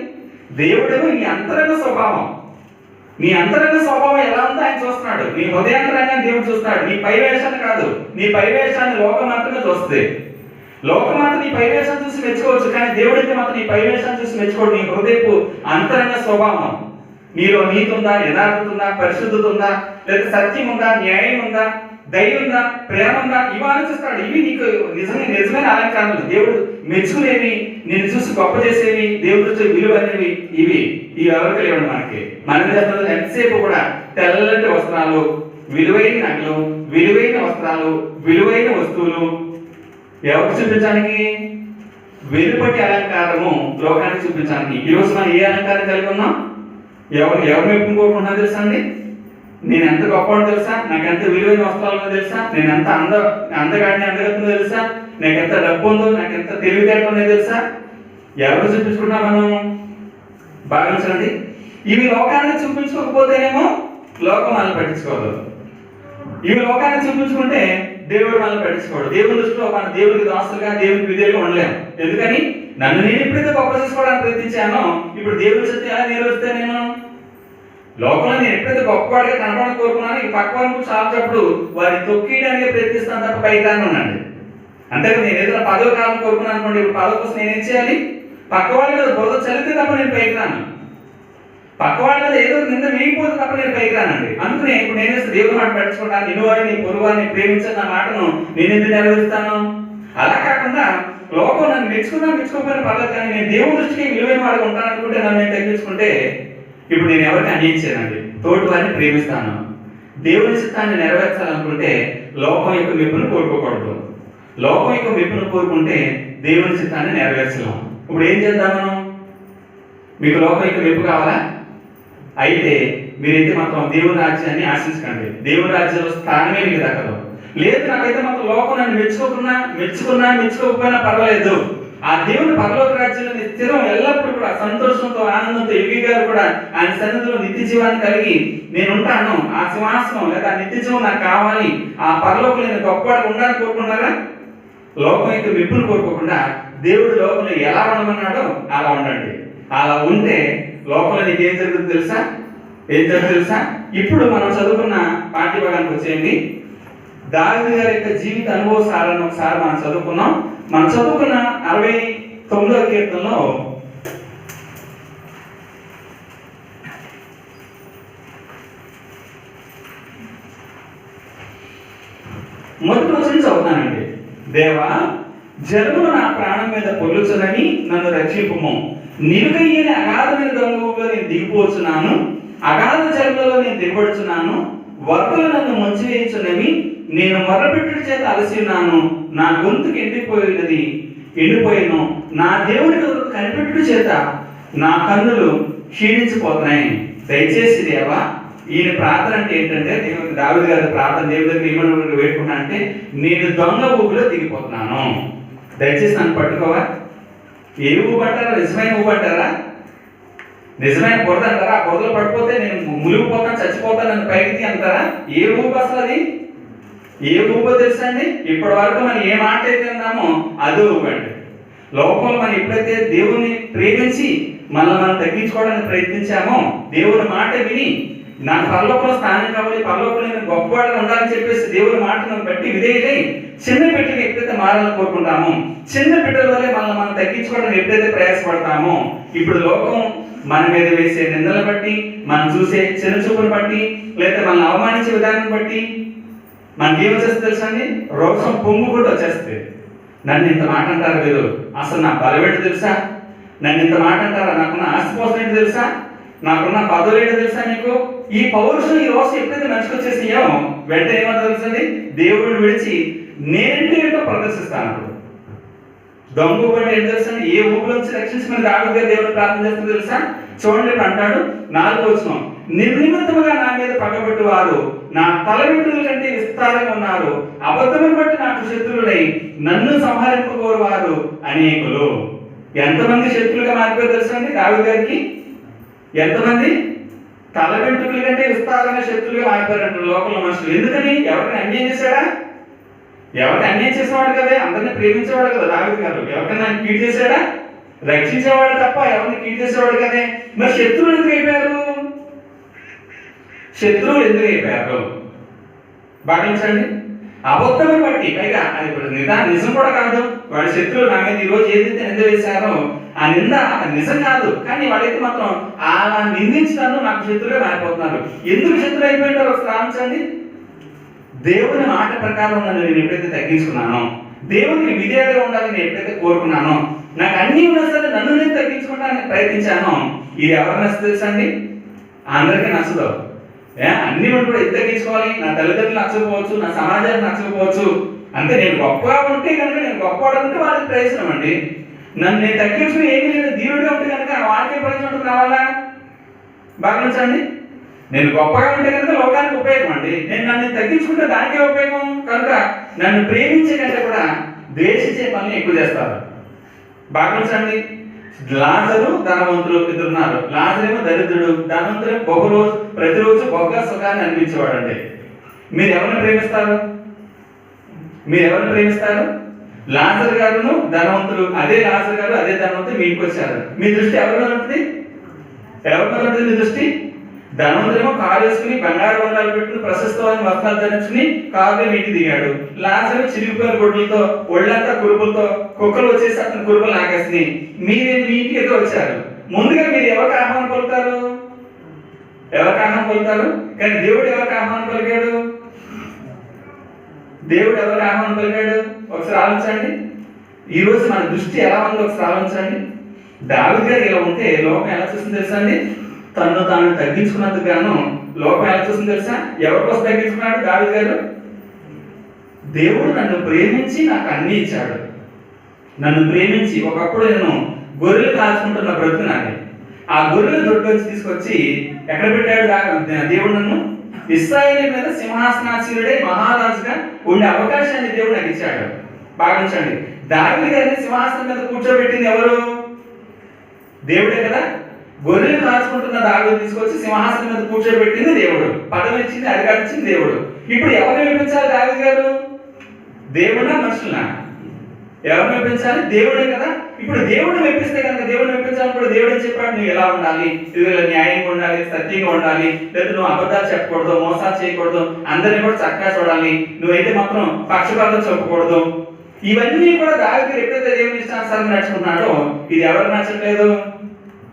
దేవుడు నీ అంతరంగ స్వభావం, నీ అంతరంగ స్వభావం ఎలా ఉందో ఆయన చూస్తున్నాడు. నీ హృదయాంతరంగాన్ని దేవుడు చూస్తున్నాడు. నీ పై వేషాన్ని కాదు, నీ పై వేషాన్ని లోకం మాత్రమే చూస్తుంది. లోకం మాత్రం నీ పై వేషాన్ని చూసి మెచ్చుకోవచ్చు, కానీ దేవుడికి మాత్రం నీ పై వేషాన్ని చూసి మెచ్చుకోడు. నీ హృదయపు అంతరంగ స్వభావం, నీలో నీతి ఉందా, యథార్థత ఉందా, పరిశుద్ధత ఉందా, లేదా సత్యం ఉందా, న్యాయం ఉందా, దయ ఉందా, ప్రేమ ఉందా, ఇవి ఆలోచిస్తాడు. ఇవి నీకు నిజమైన అలంకారాలు, దేవుడు మెచ్చుకునేవి, నిన్ను చూసి గొప్ప చేసేవి, దేవుడు విలువ అనేవి ఇవి ఎవరికి లేవండి మనకి. మన ఎంతసేపు కూడా తెల్లటి వస్త్రాలు, విలువైన నగలు, విలువైన వస్త్రాలు, విలువైన వస్తువులు ఎవరికి చూపించడానికి? వెలుపటి అలంకారము లోకానికి చూపించడానికి. ఈరోజు మనం ఏ అలంకారం కలిగి ఉన్నాం? ఎవరు మెప్పుకోకుండా తెలుసా అండి? నేను ఎంత గొప్పవాడో తెలుసా? నాకు ఎంత విలువైన వస్త్రాలు తెలుసా? నేను ఎంత అందగాడిని అందగతుందో తెలుసా? నాకు ఎంత డబ్బు ఉందో, నాకు ఎంత తెలివితేటలు ఉన్నాయో తెలుసా? ఎవరు చూపించుకున్నా మనం? భావించండి, ఇవి లోకానికి చూపించుకోకపోతేనేమో లోకం మనల్ని పట్టించుకోదు. ఇవి లోకానికి చూపించుకుంటే దేవుడు మనల్ని పట్టించుకోడు. దేవుని దృష్టిలో మన దేవుడికి దాసులుగా, దేవుడికి విధేయులుగా ఉండలేము. ఎందుకని? నన్ను నేను ఎప్పుడైతే గొప్ప చేసుకోవడానికి ప్రయత్నించానో, ఇప్పుడు దేవుడి సత్యం ఎలా నెరవేరుస్తే నేను లోకంలో నేను ఎప్పుడైతే గొప్పవాడిగా కనపడాలని కోరుకున్నాను, ఈ పక్క వారికి చాలప్పుడు వారిని తొక్కియడానికి ప్రయత్నిస్తాను తప్ప పైకి రాను ఉన్నాడు. అంతేకాదు, నేను ఏదైనా పదవి కాలం కోరుకున్నాను అనుకోండి, ఇప్పుడు పదవి కోసం నేనేం చేయాలి? పక్క వాళ్ళ మీద బురద చల్లితే తప్ప నేను పైకి రాను. పక్క వాళ్ళ మీద ఏదో నింద వేయకపోతే తప్ప నేను పైకి రానండి. అందుకనే ఇప్పుడు నేనే దేవుని మాట పట్టించుకుంటాను, నిన్ను వారిని పొరుగు వారిని ప్రేమించిన నా మాటను నేను ఎందుకు నెరవేరుస్తాను? అలా కాకుండా లోకం నన్ను మెచ్చుకోకపోయినా పర్లేదు, కానీ నేను దేవుని దృష్టికి విలువైన వాడిగా ఉంటాను అనుకుంటే, నన్ను నేను తగ్గించుకుంటే ఇప్పుడు నేను ఎవరికి అన్యాయం చేయనండి, తోటి వారిని ప్రేమిస్తాను. దేవుని చిత్తాన్ని నెరవేర్చాలనుకుంటే లోకం యొక్క మెప్పును కోరుకోకూడదు. లోకం యొక్క మెప్పును కోరుకుంటే దేవుని చిత్తాన్ని నెరవేర్చలేం. ఇప్పుడు ఏం చేద్దాం మనం? మీకు లోకం యొక్క మెప్పు కావాలా? అయితే మీరైతే మాత్రం దేవుని రాజ్యాన్ని ఆశించకండి. దేవుని రాజ్యంలో స్థానమే మీకు దక్కదు. లేదు, నాకైతే మాత్రం లోకం నన్ను మెచ్చుకోకపోయినా పర్వాలేదు, ఆ దేవుని పరలోక రాజ్యంలో స్థిరం ఎల్లప్పుడూ కూడా సంతోషంతో ఆనందంతో యోగి గారు కూడా ఆయన సన్నిధిలో నిత్య జీవాన్ని కలిగి నేను ఉంటాను, ఆ సింహాసనం లేదా నిత్య జీవం నాకు కావాలి, ఆ పరలోకం నేను గొప్పవాడు ఉండాలని కోరుకున్నారా? లోకం యొక్క మెప్పును కోరుకోకుండా దేవుడు లోకంలో ఎలా ఉండమన్నాడో అలా ఉండండి. అలా ఉంటే లోకంలో నీకు ఏం జరుగుతుంది తెలుసా? ఇప్పుడు మనం చదువుకున్న పాఠ్యభాగానికి వచ్చేయండి. దావీదు గారి యొక్క జీవిత అనుభవ సారాన్ని ఒకసారి మనం చదువుకున్నాం. మనం చదువుకున్న 69వ కీర్తనలో మొదటి వచనం చదువుతానండి. దేవా, జలములు నా ప్రాణం మీద పొల్లుచునని నన్ను రక్షింపుము. నిలుకయ్యని అగాధమైన దొంగలో నేను దిగిపోచున్నాను, అగాధ జలములలో నేను దిగబడుచున్నాను. వరదలు నన్ను ముంచివేయుచున్నవి, నేను మొర్రపెట్టుడి చేత అలసి ఉన్నాను. నా గొంతుకు ఎండిపోయాను. నా దేవుడి కనిపెట్టుడి చేత నా కన్నులు క్షీణించిపోతున్నాయి. దయచేసి దేవా, ఈయన ప్రార్థన అంటే ఏంటంటే, దావీదు గారి ప్రార్థన దేవుడి దగ్గర ఏమన్నా వేడుకుంటా అంటే, నేను దొంగ ఊపిలో దిగిపోతున్నాను, దయచేసి నన్ను పట్టుకోవా. ఏ ఊపు అంటారా? నిజమైన ఊపు అంటారా? నిజమైన బురద అంటారా? ఆ బురదలో పడిపోతే నేను మునిగిపోతాను, చచ్చిపోతాను, నన్ను పైకి అంటారా? ఏ ఊపు అసలు అది? ఏ ఊపో తెలుసా అండి? ఇప్పటి వరకు మనం ఏ మాట అయితే ఉన్నామో అదే ఊపు అండి. లోకంలో మనం ఎప్పుడైతే దేవుని ప్రేమించి మనం తగ్గించుకోవడానికి ప్రయత్నించామో, దేవుని మాట విని నాకు పరలోకంలో స్థానం కావాలి, పరలోకంలో నేను గొప్పవాడిగా ఉండాలని చెప్పేసి దేవుని మాటను బట్టి విధేయులై చిన్న బిడ్డలు ఎప్పుడైతే మారాలని కోరుకుంటామో, చిన్న బిడ్డల వల్లే మనం తగ్గించుకోవడానికి ఎప్పుడైతే ప్రయాసపడతామో, ఇప్పుడు లోకం మన మీద వేసే నిందలను బట్టి, మనం చూసే చిన్న చూపును బట్టి, లేదా మనల్ని అవమానించే విధానం బట్టి మనకి ఏమొచ్చేస్తుంది తెలుసా అండి? రోషం పొంగు కూడా వచ్చేస్తుంది. నన్ను ఇంత మాట అంటారా మీరు? అసలు నా బలవేంటి తెలుసా? నన్ను ఇంత మాట అంటారా? నాకున్న ఆస్తిపోసం ఏంటి తెలుసా? నాకున్న పదవులు ఏంటో తెలుసా మీకు? ఈ పౌరుషం ఈ రోజు ఎప్పుడైతే మనిషికి వచ్చేసాయో వెంటనే ఏమంటో తెలుసండి? దేవుడిని విడిచి నేనంటే ఏంటో ప్రదర్శిస్తాను. దొంగ అంటే ఏంటి తెలుసా? ఏ ఊపిలో నుంచి రక్షించమని దావీదు గారు దేవుడిని ప్రార్థన చేస్తుంది తెలుసా? చూడండి, ఇప్పుడు అంటాడు 4వ వచనం, నిర్నిమిత్తముగా నా మీద పగబెట్టు వారు నా తల వెంట్రుకల కంటే విస్తారంగా ఉన్నారు, అబద్ధమును బట్టి నాకు శత్రువులై నన్ను సంహరింపకోరు వారు అనేకులు. ఎంతమంది శత్రువులుగా మారిపోయారు తెలుసా అండి దావీదు గారికి? ఎంతమంది? తల వెంట్రుకల కంటే విస్తారంగా శత్రువులుగా మారిపోయారంటారు లోకంలో మనుషులు. ఎందుకని? ఎవరిని అన్యాయం చేశాడా? ఎవరిని అన్యాయం చేసేవాడు కదా, అందరినీ ప్రేమించేవాడు కదా దావీదు గారు. ఎవరికైనా ఆయన కీడు చేశాడా? రక్షించేవాడు తప్ప ఎవరిని కీడు చేసేవాడు కదే. మరి శత్రువులు ఎందుకు అయిపోయారు? భావించండి. అబద్ధం బట్టి, పైగా అది నిజం కూడా కాదు. వాడి శత్రువులు నా మీద ఈరోజు ఏదైతే నింద వేశారో ఆ నింద నిజం కాదు, కానీ వాడైతే మాత్రం అలా నిందించినాను నాకు శత్రువుగా మారిపోతున్నారు. ఎందుకు శత్రువు అయిపోయింటారో ఒకసారి ఆలోచించండి. దేవుని మాట ప్రకారం నన్ను నేను ఎప్పుడైతే తగ్గించుకున్నానో, దేవునికి విధేయుడిగా ఉండాలని నేను ఎప్పుడైతే కోరుకున్నానో, నాకు అన్ని ఉన్నా సరే నన్ను నేను తగ్గించుకోవడానికి ప్రయత్నించానో, ఇది ఎవరికి నచ్చదు తెలుసా అండి? అందరికీ నచ్చదు. అన్ని కూడా తగ్గించుకోవాలి, నా తల్లిదండ్రులు నచ్చకపోవచ్చు, నా సమాజానికి నచ్చకపోవచ్చు, అంటే నేను గొప్పగా ఉంటే కనుక, నేను గొప్పవాడు ఉంటే వాళ్ళకి ప్రయోజనం అండి. నన్ను నేను తగ్గించుకుని ఏమీ లేదు, ధీరుడిగా ఉంటే కనుక వాళ్ళకే ప్రయోజనం రావాలా? భావించండి. నేను గొప్పగా ఉంటే కనుక లోకానికి ఉపయోగం అండి, నేను నన్ను తగ్గించుకుంటే దానికే ఉపయోగం. కనుక నన్ను ప్రేమించే కంటే కూడా ద్వేషించే పనులు ఎక్కువ చేస్తారు. భావించండి. లాజరు ధనవంతులు ఇద్దరున్నారు. లాజరేమో దరిద్రుడు, ధనవంతుడు ప్రతిరోజు గొప్ప సుఖాన్ని అనిపించేవాడు అండి. మీరు ఎవరిని ప్రేమిస్తారు? లాజరు గారును ధనవంతులు, అదే లాజరు గారు అదే ధనవంతులు మీ ఇంటికి వచ్చారు. మీ దృష్టి ఎవరి మీద ఉంటుంది? మీ దృష్టి? ధనవంతుడేమో కారు వేసుకుని బంగారు బంగారు పెట్టుకుని ప్రశస్తమైన వస్త్రాలు ధరించుకుని కారులో నీటి దిగాడు. లాజరు చిరిగిపోయిన గొడ్లతో, ఒళ్ళంతా కురుపులతో, కుక్కలు వచ్చేసి అతను కురుపులు లాగేసి మీరేం మీ ఇంటికి ఎదురు వచ్చారు. ముందుగా మీరు ఎవరికి ఆహ్వానం పలుకుతారు? ఎవరికి ఆహ్వానం పలుకుతారు? కానీ దేవుడు ఎవరికి ఆహ్వానం పలికాడు? దేవుడు ఎవరికి ఆహ్వానం పలికాడు? ఒకసారి ఆలోచించండి. ఈరోజు మన దృష్టి ఎలా ఉందో ఒకసారి ఆలోచించండి. దావీదు గారు ఇలా ఉంటే లోకం ఎలా చూస్తుంది తెలుసా అండి? తను తాను తగ్గించుకున్నందుకు గాను లోకం ఎలా చూస్తుంది తెలుసా? ఎవరి కోసం తగ్గించుకున్నాడు దావీదు గారు? దేవుడు నన్ను ప్రేమించి నాకు అన్ని ఇచ్చాడు. నన్ను ప్రేమించి, ఒకప్పుడు నేను గొర్రెలు కాల్చుకుంటున్న బ్రతుకు నాది. ఆ గొర్రెల దొడ్లోంచి తీసుకొచ్చి ఎక్కడ పెట్టాడు దేవుడు? నన్ను ఇశ్రాయేలు మీద సింహాసనాసీనుడే మహారాజుగా ఉండే అవకాశాన్ని దేవుడు నాకు ఇచ్చాడు. భావించండి, దావీదు గారిని సింహాసనం మీద కూర్చోబెట్టింది ఎవరు? దేవుడే కదా. గొర్రెలు కాల్చుకుంటున్న దావీదు తీసుకొచ్చి సింహాసనం మీద కూర్చోబెట్టింది దేవుడు. పదవి ఇచ్చింది, అధికారం ఇచ్చింది దేవుడు. ఇప్పుడు ఎవరిని మెప్పించాలి దావీదు గారు? దేవుడా మనుషులనా? ఎవరిని మెప్పించాలి? దేవుడే కదా. ఇప్పుడు దేవుడు మెప్పిస్తే కనుక దేవుడు మెప్పించాలన్నప్పుడు దేవుడు ఏం చెప్పాడు? నువ్వు ఎలా ఉండాలి, ఇదిలో న్యాయంగా ఉండాలి, సత్యంగా ఉండాలి, లేదా నువ్వు అబద్ధాలు చెప్పకూడదు, మోసాలు చేయకూడదు, అందరినీ కూడా చక్కగా చూడాలి, నువ్వైతే మాత్రం పక్షపాతం చెప్పకూడదు. ఇవన్నీ కూడా దావీదు ఎప్పుడైతే దేవుని ఇష్టానుసారం నడుచుకున్నాడో ఇది ఎవరికి నచ్చట్లేదు?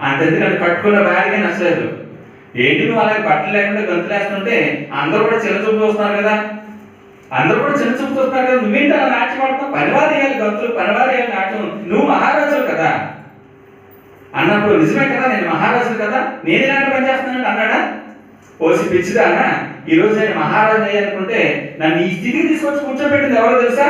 అంతెందుకంటే కట్టుకున్న భార్యకే నచ్చలేదు. ఏంటి నువ్వు అలాగే బట్టలు లేకుండా గంతులు వేస్తుంటే అందరూ కూడా చిన్న చూపు చూస్తున్నారు కదా, అందరూ కూడా చిన్న చూపు చూస్తున్నారు కదా, నువ్వేంటి అలా నాట్యం ఆడుతావు? పనివారు వేయాలి గంతులు, పనివారు వేయాలి నాట్యం, నువ్వు మహారాజులు కదా అన్నప్పుడు నిజమే కదా, నేను మహారాజులు కదా, నేను ఇలాంటి పని చేస్తున్నాను అన్నాడా? ఓసి పిచ్చిదానా, ఈరోజు నేను మహారాజు అయ్యానుకుంటే నన్ను ఈ స్థితికి తీసుకొచ్చి కూర్చోబెట్టింది ఎవరో తెలుసా?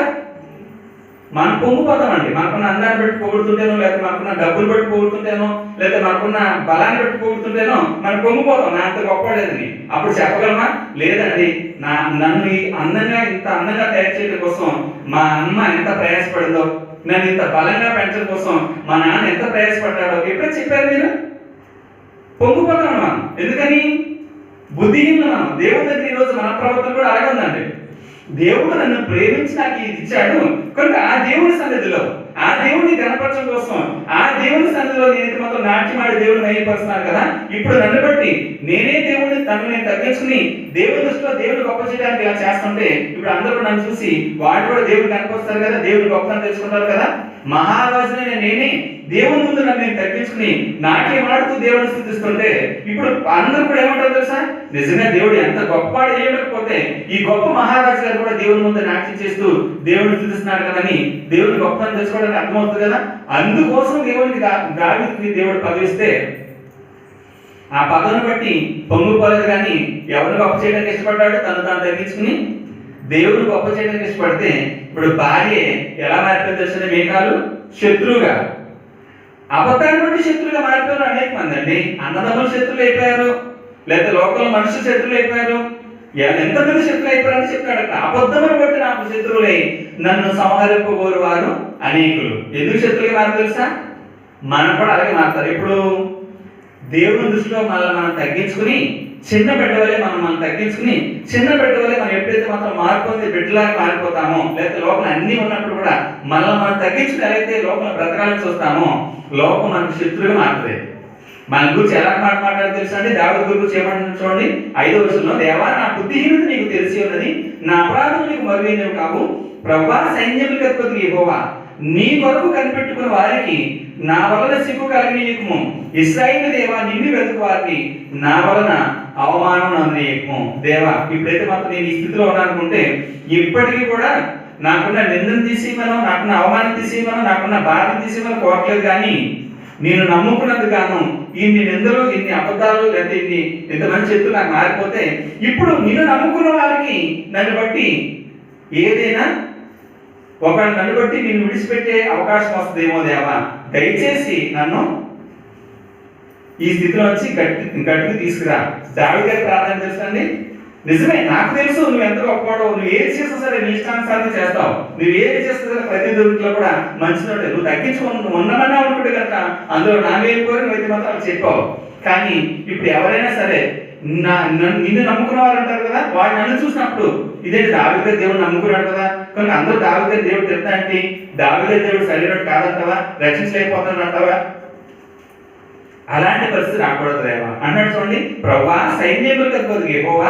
మనం పొంగిపోతామండి. మనకున్న అందాన్ని బట్టి పొగుడుతుంటేనో, లేదా మనకున్న డబ్బులు బట్టి పొగుడుతుంటేనో, లేదా మనకున్న బలాన్ని బట్టి పొగుడుతుంటేనో మనం పొంగిపోతాం, నా అంత గొప్పలేదని. అప్పుడు చెప్పగలమా? లేదండి, నన్ను అందంగా ఇంత అందంగా తయారు చేయడం కోసం మా అమ్మ ఎంత ప్రయాసపడిందో, నన్ను ఇంత బలంగా పెంచడం కోసం మా నాన్న ఎంత ప్రయాసపడ్డాడో ఎప్పుడో చెప్పారు మీరు? పొంగిపోతాం మనం. ఎందుకని? బుద్ధిహీనులు మనం. దేవుడి దగ్గర ఈరోజు మన ప్రవర్తన కూడా అలాగే ఉందండి. దేవుడు నన్ను ప్రేమించి నాకు ఇది ఇచ్చాడు కనుక ఆ దేవుని సన్నిధిలో, ఆ దేవుని గణపరచడం కోసం, ఆ దేవుని సన్నిధిలో నేనైతే మాత్రం నాట్యమాడి దేవుని నయపరుస్తున్నాను కదా. ఇప్పుడు నన్ను బట్టి నేనే దేవుని తను నేను తగ్గించుకుని దేవుని దృష్టిలో దేవుని గొప్ప చేయడానికి ఇలా చేస్తుంటే ఇప్పుడు అందరూ నన్ను చూసి వాడు కూడా దేవుని కనపరుస్తారు కదా, దేవుని గొప్పతనం తెలుసుకుంటారు కదా. మహారాజునే నేనే దేవుని ముందు నన్ను నేను తగ్గించుకుని నాట్యం ఆడుతూ దేవుని స్థుతిస్తుంటే ఇప్పుడు అందరూ కూడా ఏమంటారు తెలుసా? నిజంగా దేవుడు ఎంత గొప్పవాడు చేయలేకపోతే ఈ గొప్ప మహారాజు గారు కూడా దేవుని ముందు నాట్యం చేస్తూ దేవుని స్థుతిస్తున్నాడు కదని దేవుని గొప్పతనం తెలుసుకోవడానికి అర్థమవుతుంది కదా. అందుకోసం దేవునికి దావీదుకి దేవుడు పదవిస్తే ఆ పదవిని బట్టి పొంగిపోలేదు. కానీ ఎవరిని గొప్ప చేయడానికి ఇష్టపడ్డాడు? తను తాను తగ్గించుకుని దేవుని గొప్ప చేయడానికి ఇష్టపడితే ఇప్పుడు భార్య ఎలా మారిపోయింది తెలుసు? మేఘాలు శత్రువుగా, అబద్ధాన్ని బట్టి శత్రువుగా మారిపోయారు అనేక మంది అండి. అన్నదమ్ములు శత్రువులు అయిపోయారు, లేదా లోకల్ మనుషులు శత్రువులు అయిపోయారు. ఎంతమంది శత్రువులు అయిపోయారని చెప్తాడు అక్కడ. అబద్ధమును బట్టి నాకు శత్రువులై నన్ను సంహరింపబోరు వారు అనేకులు. ఎందుకు శత్రువులుగా మారు తెలుసా? మనం కూడా అలాగే మారుతారు. ఇప్పుడు దేవుని దృష్టిలో మనం తగ్గించుకుని చిన్న బిడ్డవలే మనం తగ్గించుకుని చిన్న బిడ్డవలే మనం ఎప్పుడైతే మాత్రం మార్పుంది బిడ్డలాగా మారిపోతామో, లేకపోతే లోపల అన్ని ఉన్నప్పుడు కూడా మనం తగ్గించుకుని అయితే లోపల బ్రతకాలని చూస్తామో లోకం మనకు శత్రువుగా మారుతుంది. మన గురించి ఎలా మాట్లాడాలి తెలుసా అండి? దావీదు గురించి ఏమంటున్నాడు చూడండి, 5వ వచనంలో, దేవా నా బుద్ధిహీనత నీకు తెలిసి ఉన్నది, నా అపరాధం నీకు మరువైనవి కావు. ప్రభువా సైన్యములకు అధిపతి యెహోవా, నీ కొరకు కనిపెట్టుకున్న వారికి నా వలన సిగ్గు కలిగినీయకుము. ఇశ్రాయేలు దేవా నిన్ను వెతుకు వారిని నా వలన అవమానం అందనీయకుము. దేవా ఇప్పుడైతే మాత్రం నేను ఈ స్థితిలో ఉన్నానుకుంటే ఇప్పటికీ కూడా నాకున్న నిందను తీసేయమనో, నాకున్న అవమానం తీసేయమనో, నాకున్న బాధను తీసేయమనో కోరట్లేదు. కానీ నేను నమ్ముకున్నందుకు గాను ఇన్ని నిందలు, ఇన్ని అబద్ధాలు, లేదా ఇంతమంది చెప్తూ నాకు మారిపోతే ఇప్పుడు నిన్ను నమ్ముకున్న వారికి నన్ను బట్టి ఏదైనా ఒకవేళ నన్ను బట్టి నిన్ను విడిచిపెట్టే అవకాశం వస్తుందేమో దేవా, దయచేసి నన్ను ఈ స్థితిలో వచ్చి గట్టిగా తీసుకురా. దావీదు గారి ప్రార్థన తెలుసండి. నిజమే, నాకు తెలుసు నువ్వు ఎంత గొప్పవాడో, నువ్వు ఏది చేస్తా సరే నీ ఇష్టానుసారం చేస్తావు, నువ్వు ఏది చేస్తా సరే ప్రతి దొరికిలో కూడా మంచినోడే, నువ్వు తగ్గించుకుని ఉన్నమన్నా అనుకుంటే కనుక అందులో నా వేలు కోరి నువ్వైతే మాత్రం చెప్పావు. కానీ ఇప్పుడు ఎవరైనా సరే నిన్ను నమ్ముకున్న వారు అంటారు కదా, వాడు నన్ను చూసినప్పుడు ఇదేంటి దావీదు గారు దేవుడు నమ్ముకున్నాడు కదా, కనుక అందరూ దావీదు గారు దేవుడు చెప్తా అంటే దావీదు గారు దేవుడు సరైనట్టు కాదంటావా, రక్షించలేకపోతున్నాడు అంటావా? అలాంటి పరిస్థితి రాకూడదు దేవా అన్నాడు. చూడండి, ప్రభువా సైన్యములకు అధిపతి యెహోవా,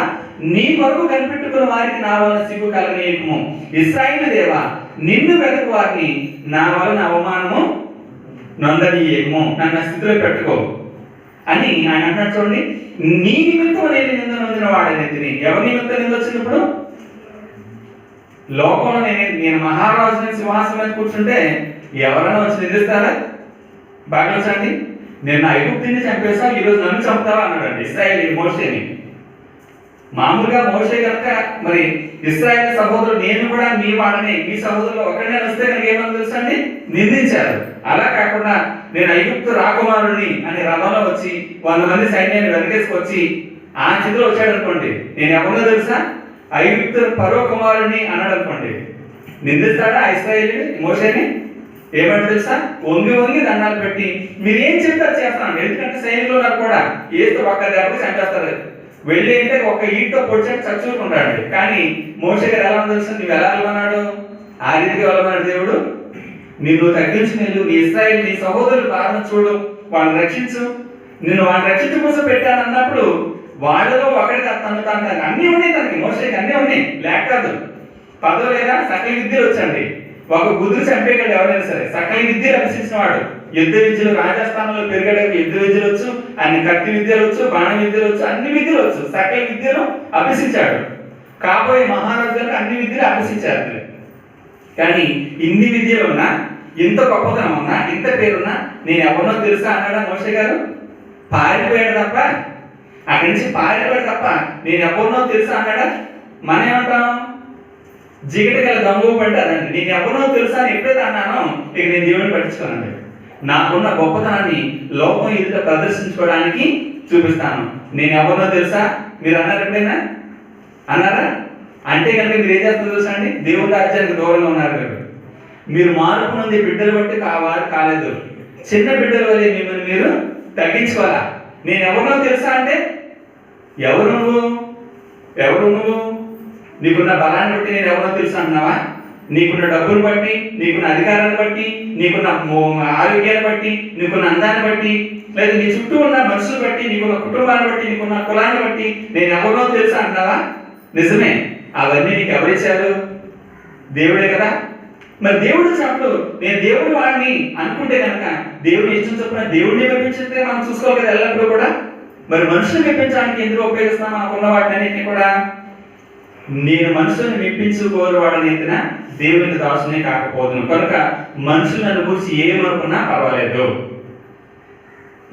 నీ కొరకు కనిపెట్టుకున్న వారికి నా వలన సిగ్గు కలగనీయకుము. ఇశ్రాయేలు దేవా నిన్ను వెతుకు వారిని నా వలన అవమానము నొందనీయకుము. నన్ను స్థితిలో పెట్టుకో. అని ఆయన అంటున్నాడు చూడండి, నీ నిమిత్తం నేను నింద నొందిన వాడని. ఎవరి నిమిత్తం నింద వచ్చింది? ఇప్పుడు లోకంలో నేను మహారాజుని సింహాసనం మీద కూర్చుంటే ఎవరైనా వచ్చి నిందిస్తారా? బాగా వచ్చండి, నేను నా ఐగుప్తుని చంపేస్తాను, ఈరోజు నన్ను చంపుతావా అన్నాడండి ఇశ్రాయేలు మోషేని. మామూలుగా మోషే కనుక మరి ఇశ్రాయేలు సహోదరుడు నేను కూడా మీ వాడని, మీ సహోదరులు ఒకరినే వస్తే కనుక ఏమని తెలుసండి? నిందించారు. అలా కాకుండా నేను ఐగుప్తు రాకుమారుడిని అని రథంలో వచ్చి 100 మంది సైన్యాన్ని వెనకేసుకొచ్చి ఆ స్థితిలో వచ్చాడు అనుకోండి, నేను ఎవరినో తెలుసా? ఐగుప్తు ఫరో కుమారుడిని అన్నాడు అనుకోండి, నిందిస్తాడా ఇశ్రాయేలు మోషేని? ఏమంటే తెలుసా? వంగి వంగి దండాలు పెట్టి మీరు ఏం చెప్తారు చేస్తాను. ఎందుకంటే సైనికులు ఉన్నారు కూడా, ఏదో ఒక్క దెబ్బకి చంపేస్తారు. వెళ్ళి అంటే ఒక ఈటుతో పొడిచాక చచ్చుకుంటాడు. కానీ మోషే గారు ఎలా తెలుసు? నువ్వు ఎలా వెళ్ళమన్నాడు? ఆ రీతిగా వెళ్ళమన్నాడు దేవుడు. నిన్ను తగ్గించి నేను నీ ఇశ్రాయేలు నీ సహోదరులు బాధను చూడు, వాళ్ళని రక్షించు, నిన్ను వాళ్ళని రక్షించు కోసం పెట్టాను అన్నప్పుడు వాళ్ళలో ఒకటిగా తను అన్నీ ఉన్నాయి. తనకి మోషేకి అన్నీ ఉన్నాయి, లేక కాదు. పదవి లేదా సకల విద్యలు వచ్చండి. ఒక గుదురు చంపేయగలడు ఎవరైనా సరే. సకల విద్యలు అభ్యసించిన వాడు, యుద్ధ విద్యలు రాజస్థానంలో పెరిగాడు, యుద్ధ విద్యలు వచ్చు, ఆయన కత్తి విద్యలు వచ్చు, బాణ విద్యలు వచ్చు, అన్ని విద్యలు వచ్చు. సకల విద్యలు అభ్యసించాడు. కాబోయే మహారాజులకు అన్ని విద్యలు అభ్యసించారు. కానీ ఇన్ని విద్యలు ఉన్నా, ఇంత గొప్పతనం ఉన్నా, ఇంత పేరున్నా నేను ఎవరినో తెలుసా అన్నాడా మోషే గారు? పారిపోయాడు తప్ప, అక్కడి నుంచి పారిపోయాడు తప్ప నేను ఎవరినో తెలుసా అన్నాడా? మనం ఏమంటాం? జిగట గల దమ్ము పడ్డారండి. నేను ఎవరినో తెలుసా అని ఎప్పుడైతే అన్నానో ఇక నేను దేవుడిని పట్టించుకోనండి. నాకున్న గొప్పతనాన్ని లోకం ఎదుట ప్రదర్శించుకోవడానికి చూపిస్తాను. నేను ఎవరినో తెలుసా మీరు అన్నారు ఎప్పుడైనా? అన్నారా? అంటే కనుక మీరు ఏం చేస్తారో తెలుసా అండి? దేవుడి రాజ్యానికి దూరంగా ఉన్నారు. మీరు మార్పు నుండి బిడ్డలు బట్టి వారు కాలేదు. చిన్న బిడ్డల వల్ల మిమ్మల్ని మీరు తగ్గించుకోవాలా. నేను ఎవరినో తెలుసా అంటే ఎవరు నువ్వు? ఎవరు నువ్వు? నీకున్న బలాన్ని బట్టి నేను ఎవరో తెలుసు అంటున్నావా? నీకున్న డబ్బును బట్టి, నీకున్న అధికారాన్ని బట్టి, నీకున్న ఆరోగ్యాన్ని బట్టి, నీకున్న అందాన్ని బట్టి, లేదా నీ చుట్టూ ఉన్న మనుషులు బట్టి, నీకున్న కుటుంబాన్ని బట్టి, నీకున్న కులాన్ని బట్టి నేను ఎవరో తెలుసు అంటున్నావా? నిజమే. అవన్నీ నీకు ఎవరిచ్చారు? దేవుడే కదా. మరి దేవుడు చెప్పు నేను దేవుడి వాడిని అనుకుంటే కనుక దేవుడు ఇష్టం చొప్పున దేవుడిని మెప్పించితే మనం చూసుకోవాలి కదా ఎల్లప్పుడూ కూడా. మరి మనుషులు మెప్పించడానికి ఎందుకు ఉపయోగిస్తాం మనకున్న వాటిని కూడా? నేను మనుషులను మెప్పించుకోరు వాడని ఎత్తిన దేవునికి దాసునే కాకపోదును. కనుక మనుషులను గురించి ఏమనుకున్నా పర్వాలేదు.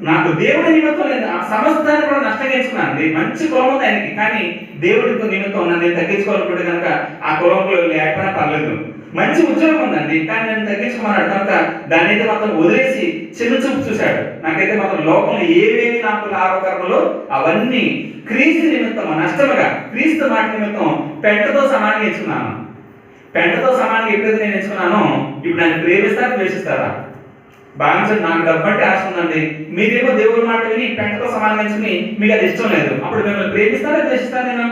నాకు దేవుడి నిమిత్తం నేను ఆ సమస్తాన్ని కూడా నష్టంగా ఎంచుకున్నాను. మంచి కులం ఉంది ఆయనకి, కానీ దేవుడికి నిమిత్తం నేను తగ్గించుకోవాలనుకుంటే కనుక ఆ కులంలో లేకపోయినా పర్లేదు. మంచి ఉద్యోగం ఉందండి, కానీ నేను తగ్గించుకున్నాడు కనుక దాన్ని అయితే మాత్రం వదిలేసి చిన్న చూపు చూశాడు. నాకైతే మాత్రం లోకంలో ఏవేవి నాకు లాభకరములో అవన్నీ క్రీస్తు నిమిత్తం నష్టముగా, క్రీస్తు మాట నిమిత్తం పెంటతో సమానంగా ఎంచుకున్నాను. పెంటతో సమానంగా ఎప్పుడైతే నేను ఎంచుకున్నానో ఇప్పుడు నన్ను ప్రేమిస్తారా ద్వేషిస్తారా? భావించండి. నాకు డబ్బు అంటే ఆశ ఉందండి, మీరేమో దేవుడి మాట విని పెంటతో సమానంగా ఎంచుకుని మీకు అది ఇష్టం లేదు. అప్పుడు మిమ్మల్ని ప్రేమిస్తారా ద్వేషిస్తారా? నేను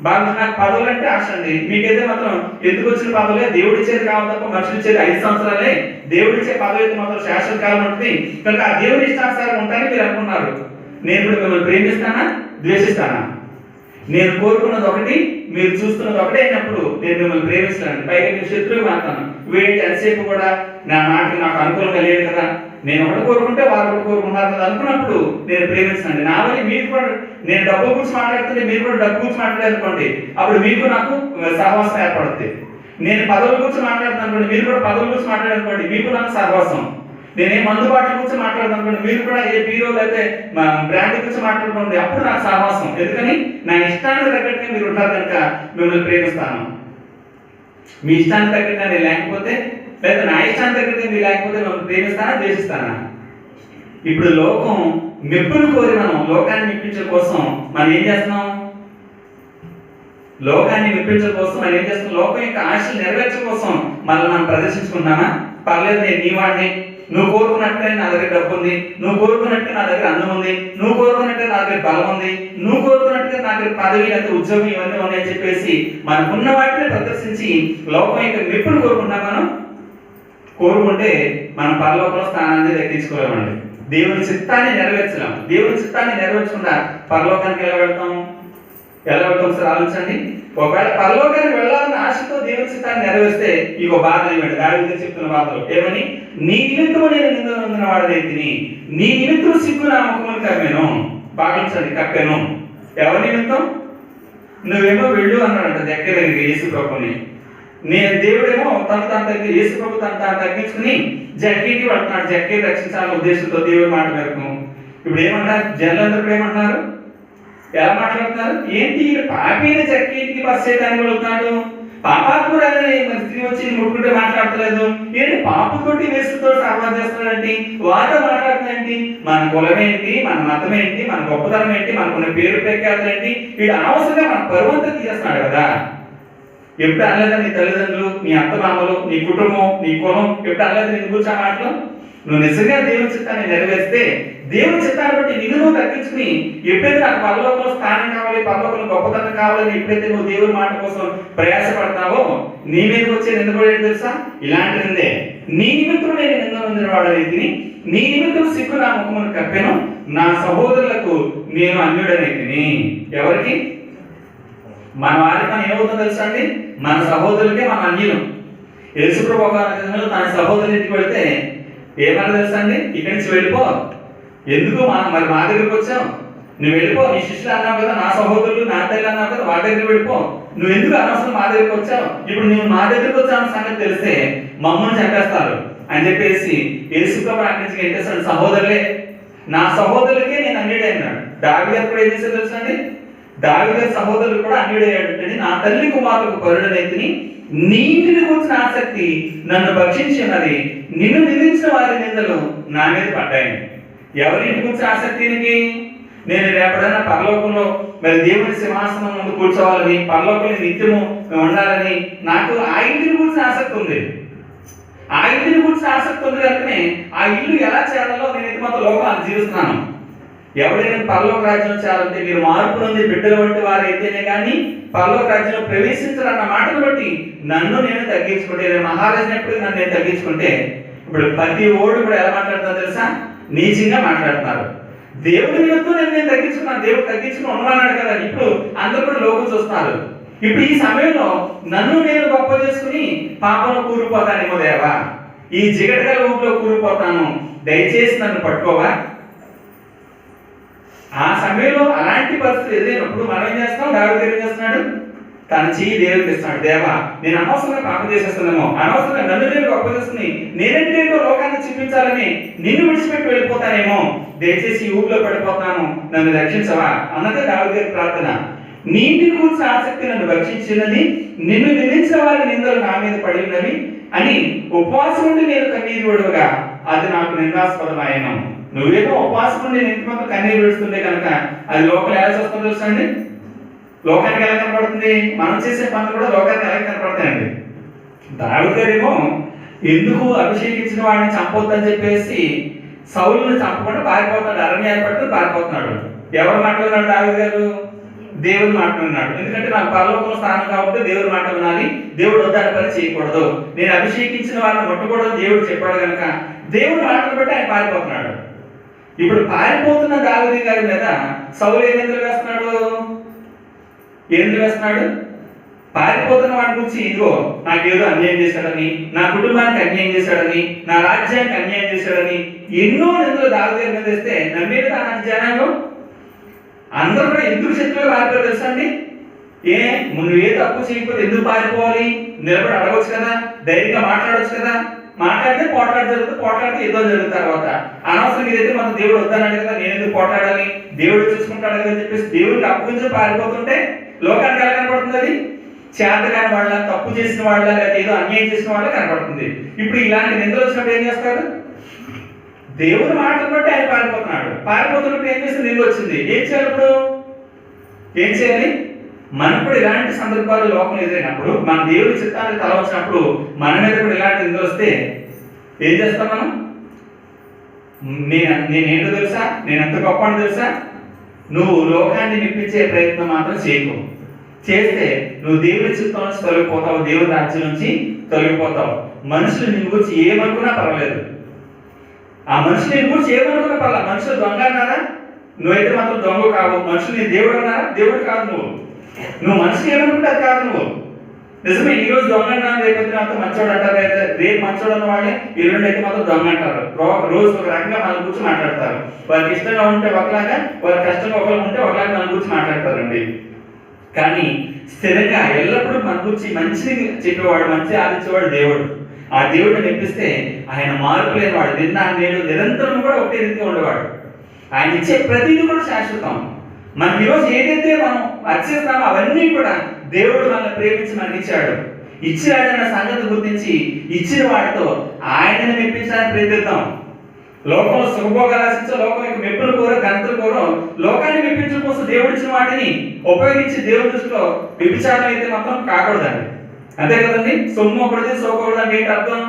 బాగా నాకు పదవులు అంటే ఆశ అండి, మీకైతే మాత్రం ఎందుకు వచ్చిన పదవులే దేవుడి ఇచ్చేది కావాలి తప్ప మనుషులు ఇచ్చేది 5 సంవత్సరాలే. దేవుడి ఇచ్చే పదవి అయితే మాత్రం శాశ్వత కాలం ఉంటుంది కనుక ఆ దేవుడి ఇష్టానుసారం ఉంటాయని మీరు అనుకున్నారు. నేను ఇప్పుడు మిమ్మల్ని ప్రేమిస్తానా ద్వేషిస్తానా? నేను కోరుకున్నది ఒకటి, మీరు చూస్తున్నది ఒకటే అయినప్పుడు నేను మిమ్మల్ని ప్రేమిస్తాను. పైగా మీరు శత్రువు మాట్లాను వీటి ఎంతసేపు కూడా నా మాటకి నాకు అనుకూలంగా లేదు కదా, నేను ఒకటి కోరుకుంటే వారు ఒకటి కోరుకుంటారు కదా అనుకున్నప్పుడు నేను ప్రేమిస్తాను. నా వల్ల మీరు కూడా నేను డబ్బు గురించి మాట్లాడుతుంటే మీరు కూడా డబ్బు గురించి మాట్లాడారనుకోండి, అప్పుడు మీకు నాకు సహవాసం ఏర్పడుతుంది. నేను పదవుల గురించి మాట్లాడుతాను అనుకోండి, మీరు కూడా పదవుల గురించి మాట్లాడారనుకోండి, మీకు నాకు సహవాసం. నేనే మందుబాట్ల గురించి మాట్లాడదాం అనుకోండి, మీరు కూడా ఏ బీరో అయితే బ్రాండ్ గురించి మాట్లాడుకోండి, అప్పుడు నాకు సహవాసం. ఎందుకని నా ఇష్టానికి తగ్గట్టుగా మీరు ఉంటారు కనుక మిమ్మల్ని ప్రేమిస్తాను. మీ ఇష్టానికి తగ్గట్టుగా నేను లేకపోతే, లేదా నా ఇష్టానికి తగ్గట్టుగా మీరు లేకపోతే మిమ్మల్ని ప్రేమిస్తానా ద్వేషిస్తానా? ఇప్పుడు లోకం మెప్పును కోరి మనం లోకాన్ని మెప్పించడం కోసం మనం ఏం చేస్తున్నాం? లోకాన్ని మెప్పించడం కోసం మనం ఏం చేస్తున్నాం? లోకం యొక్క ఆశలు నెరవేర్చడం కోసం మనం ప్రదర్శించుకుంటున్నామా? పర్లేదు నేను నీ వాడిని, నువ్వు కోరుకున్నట్టుగా నా దగ్గర డబ్బు ఉంది, నువ్వు కోరుకున్నట్టుగా నా దగ్గర అందం ఉంది, నువ్వు కోరుకున్నట్టుగా నా దగ్గర బలం ఉంది, నువ్వు కోరుకున్నట్టుగా నా దగ్గర పదవి లేదా ఉద్యోగం ఇవన్నీ ఉన్నాయని చెప్పేసి మనకున్న వాటిని ప్రదర్శించి లోకం యొక్క మెప్పును కోరుకుంటాం. మనం కోరుకుంటే మనం పరలోకంలో స్థానాన్ని దక్కించుకోలేమండి. దేవుని చిత్తాన్ని నెరవేర్చలేం. దేవుని చిత్తాన్ని నెరవేర్చకుండా పరలోకానికి ఎలా వెళ్తాం? సార్ ఆలోచించండి. ఒకవేళ పరలోకానికి వెళ్ళాలని ఆశ ఆశతో దేవుని చిత్తాన్ని నెరవేరిస్తే ఇగో బాధ ఇవ్వండి. దావీదు చెప్తున్న బాధలు ఏమని, నీ నిమిత్తము నేను నింద నొందిన వాడనైతిని, నీ నిమిత్తం సిగ్గు నా ముఖమును కప్పాను. భావించండి, కప్పాను. ఎవరి నిమిత్తం? నువ్వేమో వెళ్ళు అన్నాడంట దగ్గర యేసు ప్రభుని. దేవుడేమో తను యేసు ప్రభు తను తగ్గించుకుని జక్కీకి వెళ్తున్నాడు. జక్కీ రక్షించాలనే ఉద్దేశంతో దేవుడి మాట మేరకు. ఇప్పుడు ఏమంటారు జనులందరూ కూడా ఏమంటున్నారు? ఎలా మాట్లాడుతున్నారు? ఏంటి పాపి అయిన జక్కీకి బస్ చేయడానికి వెళ్తున్నాడు, పాపాత్మురాలని మన స్త్రీ వచ్చి ముట్టుకుంటే మాట్లాడతలేదు, ఏంటి పాపతోటి వేసుతో సర్వాలు చేస్తున్నాడంటే, వారితో మాట్లాడుతున్నాయండి. మన కులం ఏంటి, మన మతం ఏంటి, మన గొప్పతనం ఏంటి, మనకున్న పేరు ప్రఖ్యాతులు ఏంటి, వీడు అనవసరంగా మన పరువంతా తీసేస్తున్నాడు కదా. ఎప్పుడు అనలేదా నీ తల్లిదండ్రులు, నీ అత్తమామలు, నీ కుటుంబం, నీ కులం ఎప్పుడు అనలేదు నేను కూర్చో మాటలు? నువ్వు నిజంగా దేవుని చిత్తాన్ని నెరవేరిస్తే, దేవుని చిత్తాన్ని బట్టి నిన్ను నువ్వు తగ్గించుకుని, ఎప్పుడైతే నాకు పరలోకంలో స్థానం కావాలి, పరలోకంలో గొప్పతనం కావాలని ఎప్పుడైతే నువ్వు దేవుని మాట కోసం ప్రయాసపడతావో, నీ మీదకి వచ్చే నింద కూడా ఏంటి తెలుసా? ఇలాంటి నిందే. నీ నిమిత్తం నేను నింద నొందిన వాడనైతిని, నీ నిమిత్తం సిగ్గు నా ముఖమును కప్పాను, నా సహోదరులకు నేను అన్యుడనైతిని. ఎవరికి? మన వారికి మనం ఏమవుతుందో తెలుసా అండి? మన సహోదరులకే మన అన్యులు. యేసుప్రభు తన సహోదరుల ఇంటికి వెళితే ఏమన్నా తెలుసా అండి? ఇక్కడి నుంచి వెళ్ళిపో, ఎందుకు మరి మా దగ్గరికి వచ్చావు, నువ్వు వెళ్ళిపో, నీ శిష్యులు అన్నావు కదా, నా సహోదరులు నా తల్లి అన్నావు కదా, వాళ్ళ దగ్గర వెళ్ళిపో, నువ్వు ఎందుకు అనవసరం మా దగ్గరికి వచ్చావు, ఇప్పుడు నువ్వు మా దగ్గరికి వచ్చావు సంగతి తెలిస్తే మమ్మల్ని చంపేస్తారు అని చెప్పేసి యేసుప్రభు అక్కడి నుంచి ఏం చేస్తాడు? సహోదరులే, నా సహోదరులకే నేను అన్యుడైనాడు. దావీదు కూడా ఏం చేశాడు తెలుసా అండి? దావీదు సహోదరులు కూడా అన్యుడయ్యాడు. నా తల్లి కుమారులకు పరుడనైతిని, నీటిని కూర్చున్న ఆసక్తి నన్ను భక్షించినది, నిన్ను నిందించిన వారి నిందలు నా మీద పడ్డాయి. ఎవరింటి కూర్చున్న ఆసక్తికి? నేను రేపడైనా పరలోకంలో మరి దేవుని సింహాసనం ముందు కూర్చోవాలని, పరలోకంలో నిత్యము ఉండాలని నాకు ఆ ఇంటిని కూర్చున్న ఆసక్తి ఉంది. ఆ ఇంటిని కూర్చున్న ఆసక్తి ఉంది కనుకనే ఆ ఇల్లు ఎలా చేయాలో నేను ఇంతమంత లోకాన్ని జీవిస్తున్నాను. ఎవరైనా పరలోక రాజ్యం చేయాలంటే మీరు మార్పు నుండి బిడ్డల వంటి వారు అయితేనే కానీ పరలోక రాజ్యంలో ప్రవేశించాలన్న మాటను బట్టి నన్ను నేను తగ్గించుకుంటే, నేను మహారాజుని ఎప్పుడు నన్ను నేను తగ్గించుకుంటే, ఇప్పుడు ప్రతి ఓడు కూడా ఎలా మాట్లాడుతున్నారు తెలుసా? నీచంగా మాట్లాడుతున్నారు. దేవుడి నిమిత్తం నేను తగ్గించుకున్నాను, దేవుడు తగ్గించుకుని ఉన్నాడు కదా. ఇప్పుడు అందరూ కూడా లోకం చూస్తున్నారు. ఇప్పుడు ఈ సమయంలో నన్ను నేను గొప్ప చేసుకుని పాపంలో కూలిపోతానేమో దేవా, ఈ జిగటగల ఊపిలో కూలిపోతాను, దయచేసి నన్ను పట్టుకోవా. ఆ సమయంలో అలాంటి పరిస్థితి ఎదురైనప్పుడు మనం ఏం చేస్తాం? దావీదు ఏం చేస్తున్నాడు? తన చెయ్యి దేవుడికి ఇస్తున్నాడు. దేవా, నేను అనవసరంగా పాపం చేసేస్తున్నామో, అనవసరంగా నన్ను నేను గొప్ప చేసుకుని నేనంటేంటో లోకాన్ని చూపించాలని నిన్ను విడిచిపెట్టి వెళ్ళిపోతానేమో, దయచేసి ఊపిలో పడిపోతాను, నన్ను రక్షించవా అన్నదే దావీదు ప్రార్థన. నీ ఇంటిని కూర్చున్న ఆసక్తి నన్ను భక్షించినది, నిన్ను నిందించిన వారి నిందలు నా మీద పడి ఉన్నవి అని ఉపవాసం ఉండి నేను కన్నీరు విడవగా అది నాకు నిందాస్పదమైన. నువ్వేమో ఉపవాసం ఉండి నేను ఇంతమంది కన్నీరు విడుస్తుంటే కనుక అది లోకల్ ఎలా వస్తుందో తెలుసండి? లోకానికి ఎలా కనపడుతుంది? మనం చేసే పనులు కూడా లోకానికి ఎలా కనపడతాయండి? దావీదు గారేమో ఎందుకు అభిషేకించిన వాడిని చంపొద్దని చెప్పేసి సౌలుని చంపకుండా పారిపోతున్నాడు, అరణ్య ఏర్పడుతూ పారిపోతున్నాడు. ఎవరు మాట్లాడినాడు దావీదు గారు? దేవుని మాట విన్నాడు. ఎందుకంటే నాకు పరలోకంలో స్థానం కాబట్టి దేవుని మాట వినాలి, దేవుడు వద్దని పని చేయకూడదు, నేను అభిషేకించిన వారిని ముట్టకూడదు దేవుడు చెప్పాడు కనుక దేవుడి మాటను బట్టి ఆయన పారిపోతున్నాడు. ఇప్పుడు పారిపోతున్న దావీదు గారి మీద సౌలు ఏం నిందలు వేస్తున్నాడు? పారిపోతున్న వాడి గురించి, ఇదిగో నాకేదో అన్యాయం చేశాడని, నా కుటుంబానికి అన్యాయం చేశాడని, నా రాజ్యానికి అన్యాయం చేశాడని ఎన్నో నిందలు దావీదు గారి మీద వేస్తే నమ్మేది అలాంటి జనాలు అందరూ కూడా ఎందుకు శత్రువులు పారిపోయారు తెలుసా అండి? నువ్వు ఏ తప్పు చేయకపోతే ఎందుకు పారిపోవాలి? నిలబడి అడగవచ్చు కదా, ధైర్యంగా మాట్లాడవచ్చు కదా. మాట్లాడితే పోట్లాట జరుగుతుంది, పోట్లాడితే యుద్ధం జరుగుతుంది. తర్వాత అనవసరం ఇదైతే మన దేవుడు వద్దన్నాడు కదా, నేను ఎందుకు పోట్లాడాలి, దేవుడు చూసుకుంటాడు కదా అని చెప్పేసి దేవుడికి అప్పగించి పారిపోతుంటే లోకానికి ఎలా కనపడుతుంది? అది చేతకాని వాళ్ళ, తప్పు చేసిన వాళ్ళ, లేదా ఏదో అన్యాయం చేసిన వాళ్ళ కనపడుతుంది. ఇప్పుడు ఇలాంటి నిందలు వచ్చినప్పుడు ఏం చేస్తారు? దేవుని మాటలు బట్టి ఆయన పారిపోతున్నప్పుడు ఏం చేస్తే నింద వచ్చింది, ఏం చేయాలి? ఇప్పుడు ఏం చేయాలి? మనకు కూడా ఇలాంటి సందర్భాలు లోకం ఎదురైనప్పుడు, మన దేవుడి చిత్తానికి తల వచ్చినప్పుడు మన మీద కూడా ఇలాంటి నిందలు వస్తే ఏం చేస్తాం మనం? నేనేంటో తెలుసా, నేను ఎంత గొప్ప అని తెలుసా? నువ్వు లోకాన్ని మెప్పించే ప్రయత్నం మాత్రం చేయకు. చేస్తే నువ్వు దేవుడి చిత్తం నుంచి తొలగిపోతావు, దేవుడి రాజ్యం నుంచి తొలగిపోతావు. మనుషులు నీ గురించి ఏమనుకున్నా పర్వాలేదు, ఆ మనుషులు నీ గురించి ఏమనుకున్నా పర్వాలేదు. మనుషులు దొంగ అన్నారా? నువ్వైతే మాత్రం దొంగ కావు. మనుషులు నీ దేవుడు అన్నారా? దేవుడు కాదు. నువ్వు మనిషి ఏమనుకుంటే అది కాదు. నిజమే, ఈ రోజు దొంగ అన్నాను, రేపు మాత్రం మంచోడు అంటారు. రేపు మంచోడు అన్న వాళ్ళే ఎల్లుండి అయితే మాత్రం దొంగ అంటారు. రోజు ఒక రకంగా మన గురించి మాట్లాడతారు. వారికి ఇష్టంగా ఉంటే ఒకలాగా, వారి కష్టంగా ఒకలాగా ఉంటే ఒకలాగా మన గురించి మాట్లాడతారండి. కానీ స్థిరంగా ఎల్లప్పుడూ మన గురించి మంచిని చెప్పేవాడు, మంచి ఆలోచించేవాడు దేవుడు. ఆ దేవుడిని మెప్పిస్తే ఆయన మార్పు లేని వాడు, నిన్న నేడు నిరంతరం కూడా ఒకే రీతిగా ఉండేవాడు. ఆయన ఇచ్చే ప్రతిదీ కూడా శాశ్వతం. మనకి ఈరోజు ఏదైతే మనం అర్చిస్తామో అవన్నీ కూడా దేవుడు మనల్ని ప్రేమించి మనకి ఇచ్చాడు. ఇచ్చినాడన్న సంగతి గుర్తించి ఇచ్చిన వాడితో ఆయనను మెప్పించడానికి ప్రయత్నిద్దాం. లోకంలో సుఖభోగాలు ఆశించే, లోకం యొక్క మెప్పులు కోర, ఘనతలు కోర, లోకాన్ని మెప్పించడం కోసం దేవుడు ఇచ్చిన వాటిని ఉపయోగించి దేవుడి దృష్టిలో వ్యభిచారం అయితే మాత్రం కాకూడదండి. అంతే కదండి. సొమ్ము ఒకటిది సోకూడదు అంటే ఏంటి అర్థం?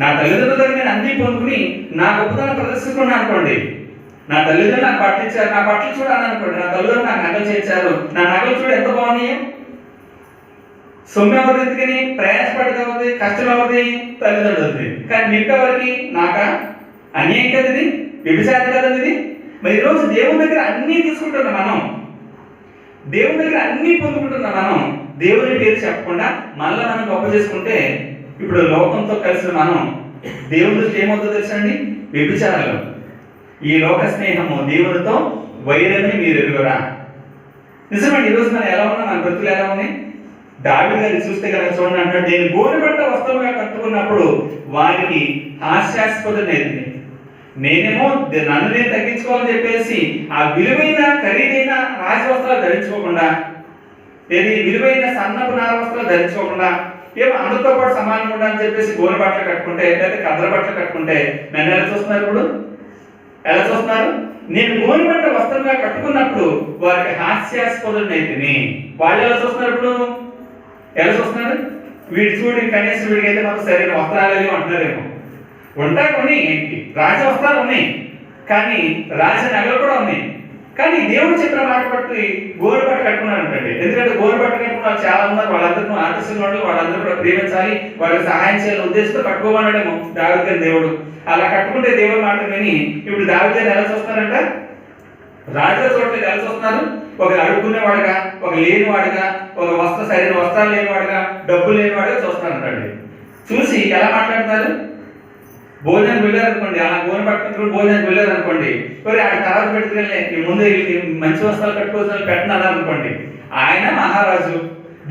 నా తల్లిదండ్రుల దగ్గర నేను అన్ని పొందుకుని నా గొప్పతనం ప్రదర్శిస్తున్నాను అనుకోండి, నా తల్లిదండ్రులు నాకు బట్టలు ఇచ్చారు, నా బట్టలు చూడాలని అనుకోండి, నా తల్లిదండ్రులు నాకు నగలు చేర్చారు, నా నగలు చూడ ఎంత బాగున్నాయి. సొమ్ము ఎవరిది ఎందుకని? ప్రయాసపడేది ఎవరిది? కష్టం ఎవరిది? తల్లిదండ్రులది. కానీ నింపెవరికి? నాకా? అన్యాయం కదా ఇది, వ్యభిచారం కదా ఇది. మరి ఈరోజు దేవుని దగ్గర అన్నీ తీసుకుంటున్నాం మనం, దేవుని దగ్గర అన్నీ పొందుకుంటున్నాం మనం. దేవుని పేరు చెప్పకుండా మళ్ళీ మనం గొప్ప చేసుకుంటే, ఇప్పుడు లోకంతో కలిసి మనం దేవుని దృష్టి ఏమవుతుందో తెలుసండి? వ్యభిచారాలు. ఈ లోక స్నేహము దేవునితో వైరని మీరు ఎరుగురా. నిజమండి. ఈరోజు మనం ఎలా ఉన్నాం, మన బ్రతుకులు ఎలా ఉన్నాయి? దావీదు గారిని చూస్తే కనుక చూడండి అంటాడు, నేను గోనెపట్ట వస్త్రముగా కట్టుకున్నప్పుడు వారికి హాస్యాస్పదమైంది. నేనేమో నన్ను నేను తగ్గించుకోవాలని చెప్పేసి ఆ విలువైన ఖరీదైన రాజవస్త్రాలు ధరించుకోకుండా, ఏది విలువైన సన్నపు నార వస్త్రాలు ధరించుకోకుండా, ఏమో అందరితో పాటు సమానంగా ఉండాలని చెప్పేసి గోనె బట్టలు కట్టుకుంటే, లేదా కద్దర బట్టలు కట్టుకుంటే నన్ను ఎలా చూస్తున్నారు? ఇప్పుడు ఎలా చూస్తున్నారు? నేను గోనె బట్ట వస్త్రంగా కట్టుకున్నప్పుడు వారికి హాస్యాస్పదులనైతిని. వాళ్ళు ఎలా చూస్తున్నారు? ఇప్పుడు ఎలా చూస్తున్నారు? వీడి చూడు, కనీసం వీడికైతే మాత్రం సరైన వస్త్రాలు అంటున్నారేమో. ఉంటాయి కొన్ని, ఏంటి రాజ వస్త్రాలు ఉన్నాయి, కానీ రాజ నగలు కూడా ఉన్నాయి. కానీ దేవుడు చెప్పిన మాట బట్టి గోనె బట్ట కట్టుకున్నాను అంటండి. ఎందుకంటే గోనె బట్ట కట్టుకున్న వాళ్ళు చాలా ఉన్నారు, వాళ్ళందరూ ఆకర్షణ వాళ్ళు, వాళ్ళందరూ కూడా ప్రేమించాలి, వాళ్ళకి సహాయం చేయాలని ఉద్దేశంతో కట్టుకోమన్నాడేమో దావీదు గారి దేవుడు. అలా కట్టుకుంటే దేవుడి మాట విని ఇప్పుడు దావీదు గారిని ఎలా చూస్తారంట? రాజుల చోట్ల ఎలా చూస్తున్నారు? ఒక అడుక్కునేవాడుగా, ఒక లేనివాడుగా, ఒక సరైన వస్త్రాలు లేనివాడుగా, డబ్బు లేనివాడుగా చూస్తారంటండి. చూసి ఎలా మాట్లాడతారు? భోజనానికి వెళ్ళారు అనుకోండి, అలా గోనె పట్టుకుని భోజనానికి వెళ్ళారు అనుకోండి, మరి ఆయన తర్వాత పెట్టుకెళ్ళి ముందు మంచి వస్త్రాలు కట్టుకోవచ్చు పెట్టినారు అనుకోండి. ఆయన మహారాజు,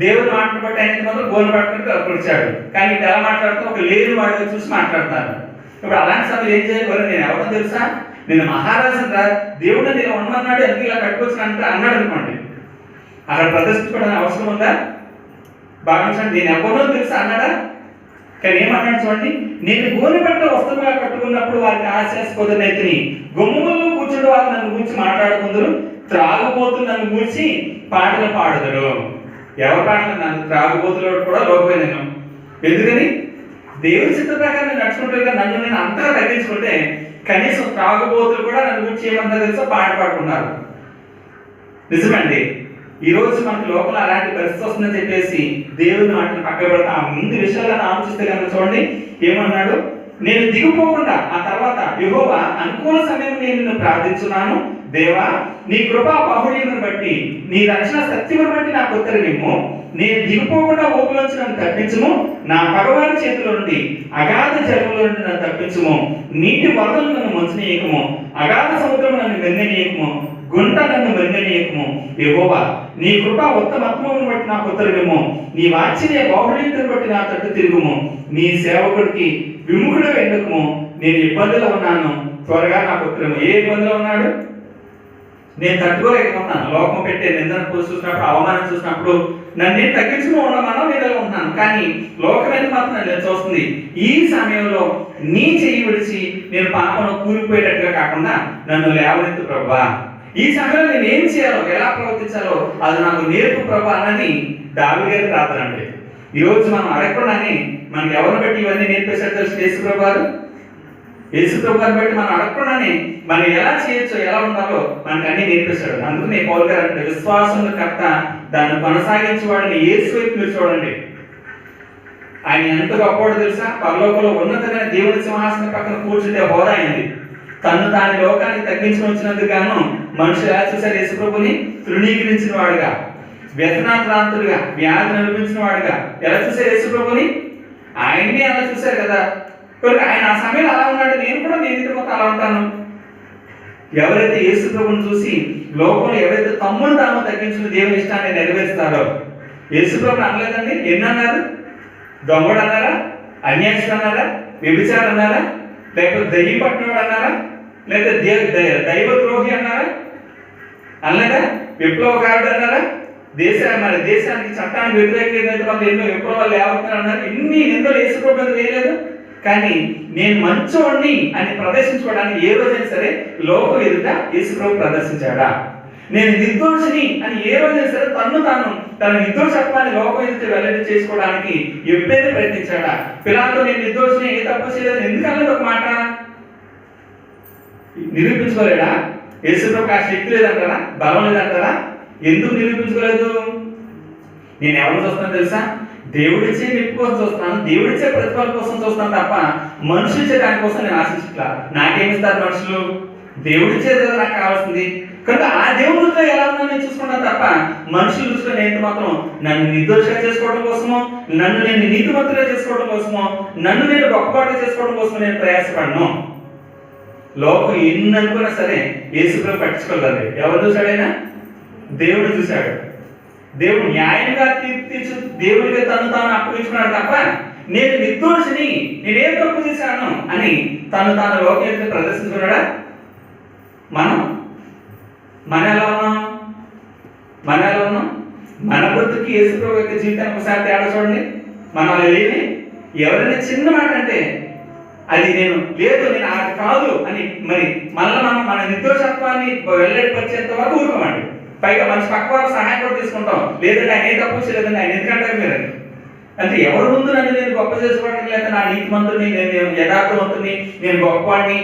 దేవుడు మాటను బట్టి ఆయన మాత్రం గోనె పట్టుకుని కట్టుకొచ్చాడు. కానీ ఇప్పుడు ఎలా మాట్లాడుతూ ఒక లేని వాడిగా చూసి మాట్లాడతారు. ఇప్పుడు అలాంటి సమయంలో ఏం చేయాలి? నేను ఎవరో తెలుసా? నేను మహారాజు దేవుడు నేను ఉండమన్నాడు, ఎందుకు ఇలా కట్టుకొచ్చిన అన్నాడు అనుకోండి, అక్కడ ప్రదర్శించుకోవడానికి అవసరం ఉందా? భావించండి. నేను ఎవరో తెలుసా అన్నాడా? కానీ ఏమన్నాడు చూడండి, నేను గోనె బట్ట వస్త్రంగా కట్టుకున్నప్పుడు వారికి హాస్యాస్పదులనైతిని. గుమ్మముల్లో కూర్చుని వారు నన్ను గురించి మాట్లాడుకుందరు, త్రాగుబోతులు నన్ను గురించి పాటలు పాడుదరు. ఎవరి పాటలు? నన్ను త్రాగుబోతులు కూడా లోకపోయినాను. ఎందుకని? దేవుడి చిత్త ప్రకారం నేను నడుచుకుంటే నన్ను నేను అంతగా తగ్గించుకుంటే కనీసం త్రాగుబోతులు కూడా నన్ను గురించి ఏమన్నా తెలుసా? పాట పాడుకున్నారు. నిజమండి. ఈరోజు మనకు లోపల అలాంటి పరిస్థితి వస్తుందని చెప్పేసి దేవుని మాటను పక్కన పెడతా ఆ ముందు విషయాలను ఆలోచిస్తే కనుక చూడండి ఏమన్నాడు? నేను దిగిపోకుండా ఆ తర్వాత యెహోవా అనుకూల సమయం నేను నిన్ను ప్రార్థించున్నాను. దేవా, నీ కృపా బాహుళ్యమును బట్టి, నీ రక్షణ సత్యమును బట్టి నాకు ఉత్తరమిమ్ము. నేను దిగిపోకుండా ఊపిలోంచి నన్ను తప్పించుము. నా పగవారి చేతిలో నుండి అగాధ జలములో నుండి నన్ను తప్పించుము. నీటి వరదలు నన్ను ముంచనీయకము, అగాధ సముద్రం నన్ను మెరుగనీయకము, గుంట నన్ను మెరుగనీయకము. యెహోవా, నీ కృప ఉత్తమత్వమును బట్టి నాకు ఉత్తరమిమ్ము. నీ వాత్సల్య బాహుళ్యతను బట్టి నా తట్టు తిరుగుము. నీ సేవకుడికి విముఖుడు ఎందుకుము. నేను ఇబ్బందులో ఉన్నాను, త్వరగా నాకు ఉత్తరము. ఏ ఇబ్బందిలో ఉన్నాడు? నేను తట్టుకోలేకపోతున్నాను. లోకం పెట్టే నిందను చూసినప్పుడు, అవమానం చూసినప్పుడు నన్ను నేను తగ్గించుకుని ఉండమన్నా నేను ఉంటున్నాను. కానీ లోకం ఎంత మాత్రం నన్ను చూస్తుంది. ఈ సమయంలో నీ చెయ్యి విడిచి నేను పాపను కూలిపోయేటట్టుగా కాకుండా నన్ను లేవనెత్తు ప్రభువా. ఈ సమయంలో నేను ఏం చేయాలో, ఎలా ప్రవర్తించాలో అది నాకు నేర్పు ప్రభు అన్నది దావీదు గారి ప్రార్థన అండి. ఈరోజు మనం అడగకుండానే మనకి ఎవరిని బట్టి ఇవన్నీ నేర్పేశారు తెలుసు? యేసు ప్రభు గారు. యేసు ప్రభు గారిని బట్టి మనం అడగకుండానే మనం ఎలా చేయొచ్చో, ఎలా ఉండాలో మనకి అన్ని నేర్పిస్తాడు. అందుకనే పౌలు గారు అంటే విశ్వాసం కర్త, దాన్ని కొనసాగించేవాడిని యేసు వైపు మీరు చూడండి. ఆయన ఎంత గొప్పవాడో తెలుసా? పరలోకంలో ఉన్నతమైన దేవుని సింహాసనం పక్కన కూర్చుంటే హోదా అయింది. తను తాని లోకానికి తగ్గించుకొని వచ్చినందుకు గాను మనుషులు ఎలా చూశారు? యేసు ప్రభుని తృణీకరించిన వాడుగా, వ్యసనాక్రాంతుడిగా, వ్యాధిని అనిపించిన వాడిగా ఎలా చూశారు యేసు ప్రభుని? ఆయన్ని అలా చూశారు కదా. ఆయన ఆ సమయంలో అలా ఉన్నాడు, నేను కూడా నేను మొత్తం అలా ఉంటాను. ఎవరైతే యేసు ప్రభుని చూసి లోకంలో ఎవరైతే తమ్ముడు తాము తగ్గించుకుని దేవుని ఇష్టాన్ని నెరవేరుస్తారో, యేసు ప్రభుని అనలేదండి. ఎన్ని అన్నారు? దొంగడు అన్నారా? అన్యాయుడు అన్నారా? వ్యభిచారం అన్నారా? లేకపోతే దయ్యం పట్టినవాడు అన్నారా? లేకపోతే దైవ ద్రోహి అన్నారా? అనలేదా? విప్లవకారుడు అన్నారా? మన దేశానికి చట్టానికి వ్యతిరేకంగా వాళ్ళు ఎన్నో విప్లవాలు లేవుతున్నారు అన్నారు. ఇన్ని నిందలు యేసు ప్రభు మీద వేయలేదు. కానీ నేను మంచోడిని అని ప్రదర్శించుకోవడానికి ఏ రోజైనా సరే లోకం ఎదుట యేసు ప్రభు ప్రదర్శించాడా? నేను నిర్దోషిని అని ఏ రోజైనా సరే తన నిర్దోషత్వాన్ని లోకం ఎదుట వెల్లడి చేసుకోవడానికి ఎప్పుడైతే ప్రయత్నించాడా? పిల్లలతో నేను నిర్దోషిని, ఏ తప్పు చేయలేదు ఎందుకన్నది ఒక మాట నిరూపించుకోలేడా? యేసు ప్రభు ఆ శక్తి లేదంటారా? బలం లేదంటారా? ఎందుకు నిరూపించుకోలేదు? నేను ఎవరిని చూస్తాను తెలుసా? దేవుడిచ్చే మెప్పు కోసం చూస్తున్నాను, దేవుడిచ్చే ప్రతిఫలం కోసం చూస్తాను తప్ప మనుషులు ఇచ్చే దానికోసం నేను ఆశించట్లా. నాకేమిస్తారు మనుషులు? దేవుడిచ్చేది కదా నాకు కావాల్సింది. కనుక ఆ దేవుడితో ఎలా ఉన్నా నేను చూసుకుంటాను తప్ప మనుషులు దృష్టిలో నేను మాత్రం నన్ను నిర్దోషంగా చేసుకోవడం కోసమో, నన్ను నేను నీతిమంతులుగా చేసుకోవడం కోసమో, నన్ను నేను గొప్పవాడుగా చేసుకోవడం కోసమో నేను ప్రయాసపడను. లోకం ఎన్ని అనుకున్నా సరే యేసు ప్రభు పట్టించుకోలేదు. ఎవరు చూశాడైనా? దేవుడు చూశాడు. దేవుడు న్యాయంగా తీర్చు దేవుడిగా తను తాను అప్పగించుకున్నాడు తప్ప నేను నిర్దోషిని, నేనేం తప్పు చేశాను అని తాను లోకం ప్రదర్శించుకున్నాడా? మన ఎలా ఉన్నాం? మన బ్రతుకి యేసు ప్రభు యొక్క జీవితాన్ని ఒకసారి తేడా చూడండి. మనం అలా లేని ఎవరైనా చిన్న మాట అంటే అది నేను అది కాదు అని మరి మళ్ళీ మనం మన నిర్దోషత్వాన్ని వెల్లడిపరిచేంత వరకు ఊరుకోమండి. పైగా మంచి పక్క వారు సహాయం కూడా తీసుకుంటాం. లేదంటే ఆయన ఏ తప్పు చేయలేదండి, ఆయన ఎందుకంటారు మీరు అంటే ఎవరి ముందు నన్ను నేను గొప్ప చేసుకోవడానికి, లేదా నా నీతిమంతుడిని, నేను యథార్థవంతుడిని, నేను గొప్పవాడిని.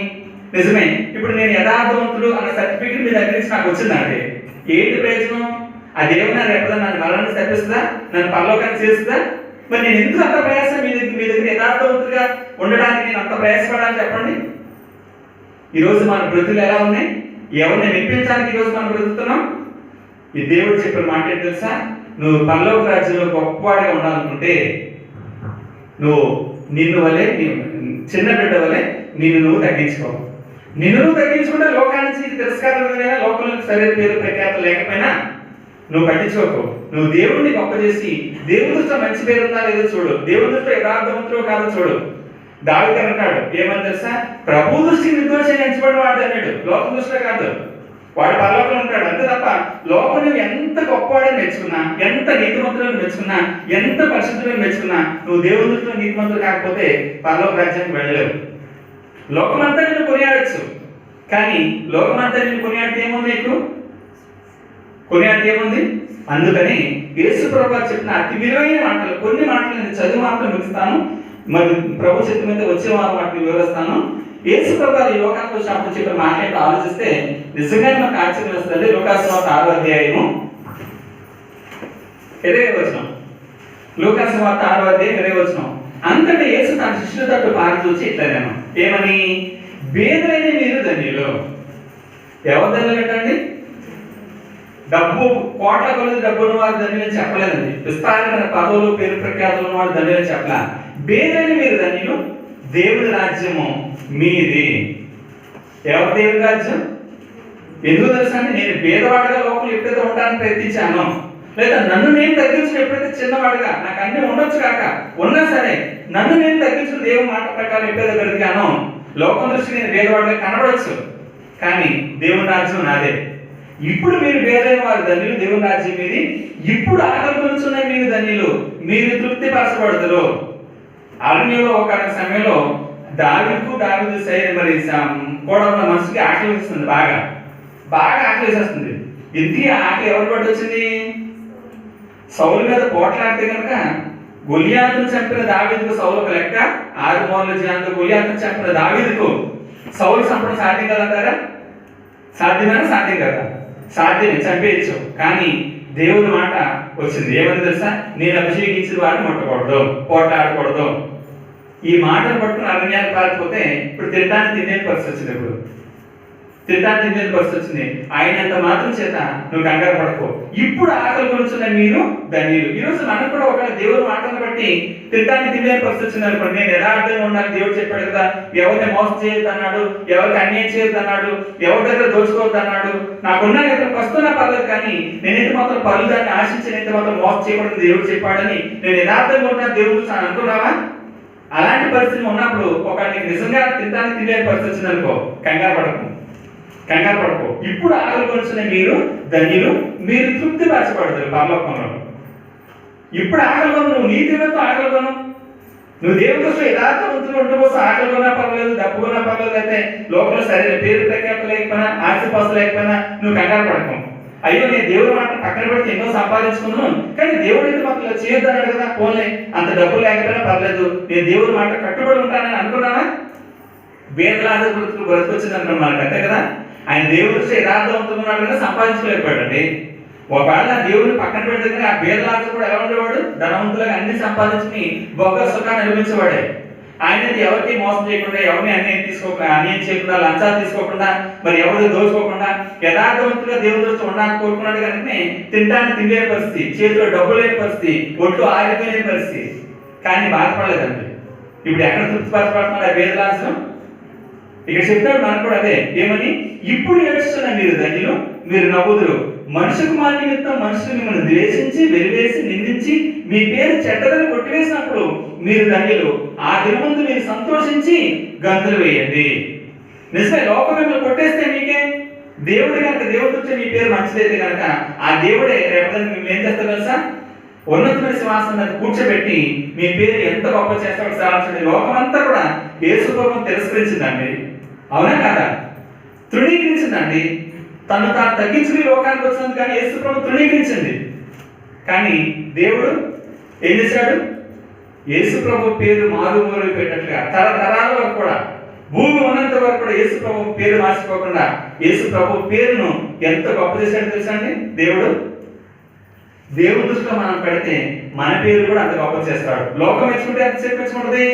నిజమే, ఇప్పుడు నేను యథార్థవంతుడు అన్న సర్టిఫికెట్ మీ దగ్గర నుంచి నాకు వచ్చిందండి. ఏంటి ప్రయోజనం? అదేమన్నా రేపదా నన్ను మరణాన్ని తప్పిస్తుందా? నన్ను పరలోకాన్ని చేస్తుందా? మరి నేను ఎందుకు అంత ప్రయాసం మీ దగ్గర యథార్థవంతుడిగా ఉండడానికి నేను అంత ప్రయాసపడాలని చెప్పండి. ఈరోజు మన బ్రతులు ఎలా ఉన్నాయి? ఎవరిని మెప్పించడానికి ఈరోజు మనం బ్రతుకుతున్నాం? ఈ దేవుడు చెప్పిన మాట ఏంటి తెలుసా? నువ్వు పరలోక రాజ్యంలో గొప్పవాడిగా ఉండాలనుకుంటే నిన్ను వలె, చిన్న బిడ్డ వలె నువ్వు తగ్గించుకో. నువ్వు తగ్గించుకుంటే లోకానికి తిరస్కారమైన, లోకంలో సరైన పేరు ప్రఖ్యాత లేకపోయినా నువ్వు పట్టించుకోకు. నువ్వు దేవుడిని గొప్ప చేసి దేవుడి దృష్టిలో మంచి పేరు ఉందా లేదో చూడు. దేవుడి దృష్టిలో యథార్థవంతుడు కాదో చూడు. దావీదు అంటాడు ఏమని తెలుసా? ప్రభు దృష్టికి నిర్దోషంగా ఎంచబడిన వాడు అన్నాడు. లోకం దృష్టిలో కాదు, వాడు పరలోకంలో ఉంటాడు అంతే తప్ప లోకం నువ్వు ఎంత గొప్పవాడని మెచ్చుకున్నా, ఎంత నీతిమంతులను మెచ్చుకున్నా, ఎంత పరిశుద్ధులను మెచ్చుకున్నా, నువ్వు దేవుడి దృష్టిలో నీతిమంతులు కాకపోతే పరలోక రాజ్యానికి వెళ్ళలేవు. లోకమంతా నిన్ను కొనియాడచ్చు, కానీ లోకమంతా నిన్ను కొనియాడితే ఏముంది? నీకు కొనియాడితే ఏముంది? అందుకని యేసు ప్రభు చెప్పిన అతి విలువైన మాటలు, కొన్ని మాటలు నేను చదువు మాత్రం ముగిస్తాను, మరి ప్రభు చిత్తం మీద వచ్చే వాటిని వివరిస్తాను. యేసు ప్రభు ఈ లోకానికి వచ్చినప్పుడు చెప్పిన మాటలు ఆలోచిస్తే నిజంగానే మనకు ఆశ్చర్యం వస్తుంది. లూకాసు వార్త 6వ అధ్యాయము 20వ వచనం. లూకాసు వార్త 6వ అధ్యాయం 20వ వచనం. అంతటా యేసు తన శిష్యుల తట్టు పారి చూచి ఇట్లా నేను ఏమని? బేదలైన మీరు ధన్యులు. ఎవరు ధన్యులు ఏంటండి? డబ్బు కోట్ల కొలది డబ్బున్న వారు ధన్యులని చెప్పలేదండి. విస్తారమైన పదవులు పేరు ప్రఖ్యాతులు ఉన్న వారు ధన్యులని చెప్పలే. బేదలైన మీరు ధన్యులు, దేవుడి రాజ్యము మీది. ఎవరు దేవుడి రాజ్యం? ఎందుకు తెలుసా అండి? నేను పేదవాడిగా లోపల ఎప్పుడైతే ఉండడానికి ప్రయత్నించానో, లేదా నన్ను నేను తగ్గించుకుని ఎప్పుడైతే చిన్నవాడిగా, నాకు అన్ని ఉండొచ్చు కాక ఉన్నా సరే నన్ను నేను తగ్గించుకుని దేవుని మాట ప్రకారం ఎప్పుడైతే బ్రతికానో, లోకం దృష్టి నేను పేదవాడిగా కనబడవచ్చు, కానీ దేవుని రాజ్యం నాదే. ఇప్పుడు మీరు బేదైన వారు ధన్యులు, దేవుని రాజ్యం మీది. ఇప్పుడు ఆకలి కొలుచున్న మీరు ధన్యులు, మీరు తృప్తి పరచబడదురు. అరణ్యంలో ఒక సమయంలో దావీదు మరి కూడా ఉన్న మనసుకి ఆకలి వేస్తుంది, బాగా ఆకలి వేసేస్తుంది. ఇంతకీ ఆకలి ఎవరు పట్టి వచ్చింది? సౌలు మీద పోట్లాడితే కనుక గొలియాతును చంపిన దావీదుకు సౌలు ఒక లెక్క, 6 మూరల జనాలతో గొలియాతును చంపిన దావీదుకు సౌలు చంపడం సాధ్యం కదంటారా? సాధ్యమేనా? సాధ్యం కదా? సాధ్యమే, చంపేయచ్చు. కానీ దేవుని మాట వచ్చింది. ఏమని తెలుసా? నేను అభిషేకించిన వారిని ముట్టకూడదు, పోట్లాడకూడదు. ఈ మాటను పట్టుకుని అరణ్యాన్ని పారిపోతే ఇప్పుడు తినడానికి తినే పరిస్థితి వచ్చింది. ఇప్పుడు తినడానికి తినే పరిస్థితి వచ్చింది. ఆయనంత మాత్రం చేత నువ్వు కంగారు పడకు. ఇప్పుడు ఆకలి కొనుచున్న మీరు ధన్యులు. ఈరోజు మనకు కూడా ఒకవేళ దేవుడు మాటను బట్టి తినడానికి తినే పరిస్థితి వచ్చింది అనుకోండి, నేను యథార్థంగా ఉండాలి. దేవుడు చెప్పాడు కదా, ఎవరిని మోసం చేయొద్దు అన్నాడు, ఎవరికి అన్యాయం చేయొద్దు అన్నాడు, ఎవరి దగ్గర దోచుకోవద్దు అన్నాడు. నాకున్న దగ్గర వస్తున్నా పర్లేదు, కానీ నేనైతే మాత్రం పనులు దాన్ని ఆశించినైతే మాత్రం మోసం చేయకూడదు దేవుడు చెప్పాడని నేను యథార్థంగా ఉన్నా దేవుడు అనుకున్నావా? అలాంటి పరిస్థితి ఉన్నప్పుడు ఒక నీకు నిజంగా తినడానికి తినలేని పరిస్థితి వచ్చిందనుకో, కంగారు పడకు. ఇప్పుడు ఆకలి కొనుచున్న మీరు ధన్యులు, మీరు తృప్తి పరచబడతారు పరలోకంలో. ఇప్పుడు ఆకలి కొను, నువ్వు నీతితో ఆకలి కొను. నువ్వు దేవుడి కోసం యథార్థవంతులు ఉండడం కోసం ఆకలి కొన్నా పర్లేదు, డబ్బు కొన్నా పర్లేదు, అయితే లోపల సరైన పేరు ప్రఖ్యాత లేకపోయినా, ఆస్తిపాస్తు లేకపోయినా నువ్వు కంగారు పడకు. అయ్యో నేను దేవుడి మాట పక్కన పెడితే ఎన్నో సంపాదించుకున్నాను, కానీ దేవుడు అయితే మాకు చేయొద్దన్నాడు కదా, పోలే అంత డబ్బు లేకపోయినా పర్లేదు, నేను దేవుడి మాట కట్టుబడి ఉంటానని అనుకున్నావా? వేదలాద బ్రతికొచ్చింది అనుకున్నాను అంతే కదా. ఆయన దేవుడి దృష్టి యథార్థవంతులు ఉన్నాడు కదా, సంపాదించుకోలేకపోయాడండి. ఒకవేళ దేవుడిని పక్కన పెడితే ఆ వేదలాద కూడా ఎలా ఉండేవాడు? ధనవంతులుగా అన్ని సంపాదించుకుని బొగ్గ సుఖాన్ని అనిపించేవాడే. ఆయన ఎవరికి మోసం చేయకుండా, ఎవరిని అన్యాయం చేయకుండా, లంచాలు తీసుకోకుండా, మరి ఎవరిని దోచుకోకుండా యథార్థవంతులుగా దేవుడి దృష్టి ఉండడానికి కోరుకున్నాడు. కనుకనే తినడానికి తినలేని పరిస్థితి, చేతిలో డబ్బు లేని పరిస్థితి, ఒట్లు ఆగిపోలేని పరిస్థితి, కానీ బాధపడలేదండి. ఇప్పుడు ఎక్కడ తృప్తిపరచబడుతున్నాడు ఆ వేదలాసం? ఇక్కడ చెప్తాడు మనకు కూడా అదే, ఏమని? ఇప్పుడు ఏడుస్తున్న మీరు ధన్యులు, మీరు నవ్వుదురు. మనుషు కుమారు నిమిత్తం మనుషులు మిమ్మల్ని ద్వేషించి, వెలివేసి, నిందించి మీ పేరు చెడ్డదని కొట్టివేసినప్పుడు మీరు ధన్యులు. ఆ దినముందు మీరు సంతోషించి గంతులు వేయండి. నిజమే, లోకం మిమ్మల్ని కొట్టేస్తే మీకే, దేవుడు కనుక దేవుడు వచ్చే మీ పేరు మంచిదైతే కనుక ఆ దేవుడే రేపటి మిమ్మల్ని ఏం చేస్తారు తెలుసా? ఉన్నతమైన సింహాసనం మీద కూర్చోబెట్టి మీ పేరు ఎంత గొప్ప చేస్తాడో సాధించండి. లోకమంతా కూడా యేసు ప్రభువును తిరస్కరించిందండి, అవునా కాదా? తృణీకరించిందండి. తాను తగ్గించుకుని లోకానికి వచ్చినందుకు కానీ యేసు ప్రభు తృణీకరించింది. కానీ దేవుడు ఏం చేశాడు? యేసు ప్రభు పేరు మారుమూరు పెట్టినట్లుగా తరతరాల వరకు కూడా, భూమి ఉన్నంత వరకు కూడా యేసు ప్రభు పేరు మార్చిపోకుండా యేసు ప్రభు పేరును ఎంత గొప్ప చేశాడో తెలుసా అండి దేవుడు. దేవుడి దృష్టిలో మనం పెడితే మన పేరు కూడా అంత గొప్ప చేస్తాడు. లోకం మెచ్చుకుంటే ఎంత సేపు మెచ్చుకుంటుంది?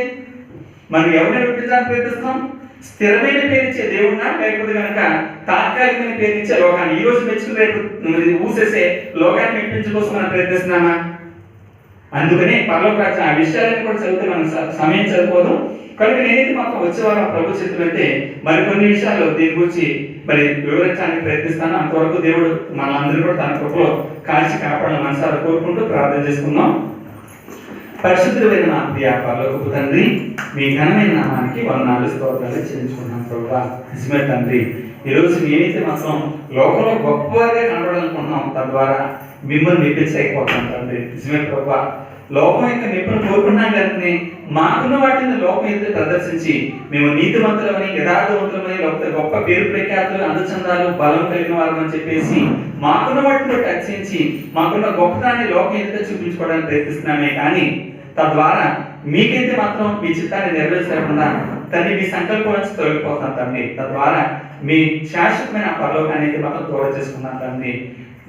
మనం ఎవరిని మెప్పించడానికి ప్రయత్నిస్తాం? స్థిరమైన పేరు ఇచ్చే దేవుడినా, లేకపోతే కనుక తాత్కాలికమైన పేరు ఇచ్చే లోకాన్ని? ఈ రోజు మెచ్చుకుని రేపు ఊసేసే లోకాన్ని మెప్పించడం కోసం మనం ప్రయత్నిస్తున్నామా? అందుకని పరలోక రాజ్యం ఆ విషయాలను కూడా చదివితే మనం సమయం సరిపోదు. కనుక నేనైతే మాత్రం వచ్చే వారం ప్రభు చిత్తమైతే మరికొన్ని విషయాలు దీని గురించి మరి వివరించడానికి ప్రయత్నిస్తాను. అంతవరకు దేవుడు మనందరూ కూడా తన కృపలో కాల్చి కాపాడాలని మనసారా కోరుకుంటూ ప్రార్థన చేసుకుందాం. పరిశుద్ధమైన మా ప్రియ పరలోకపు తండ్రి, మీ ఘనమైన నామానికి వందనాలు స్తోత్రాలు చెల్లించుకుంటున్నాం ప్రభువా. నిజమే తండ్రి, ఈరోజు మేమైతే మాత్రం లోకంలో గొప్పగా కనబడాలనుకుంటున్నాం, తద్వారా మిమ్మల్ని మెప్పించలేకపోతున్నాం తండ్రి. నిజమే ప్రభువా, లోకం యొక్క మెప్పును కోరుకున్నాం కనుకనే మాకున్న వాటిని లోకం ఎదురు ప్రదర్శించి మేము నీతివంతులమని, యథార్థవంతులమని, లేకపోతే గొప్ప పేరు ప్రఖ్యాతులు, అందచందాలు, బలం కలిగిన వారని చెప్పేసి మాకున్న వాటిని రక్షించి మాకున్న గొప్పదాన్ని లోకం ఎదుట చూపించుకోవడానికి ప్రయత్నిస్తున్నామే. కానీ తద్వారా మీకైతే మాత్రం మీ చిత్తాన్ని నెరవేర్చకుండా తండ్రి మీ సంకల్పం నుంచి తొలగిపోతాం తండ్రి. తద్వారా మీ శాశ్వతమైన పరలోకాన్ని అయితే మాత్రం దూరం చేసుకున్నాం తండ్రి.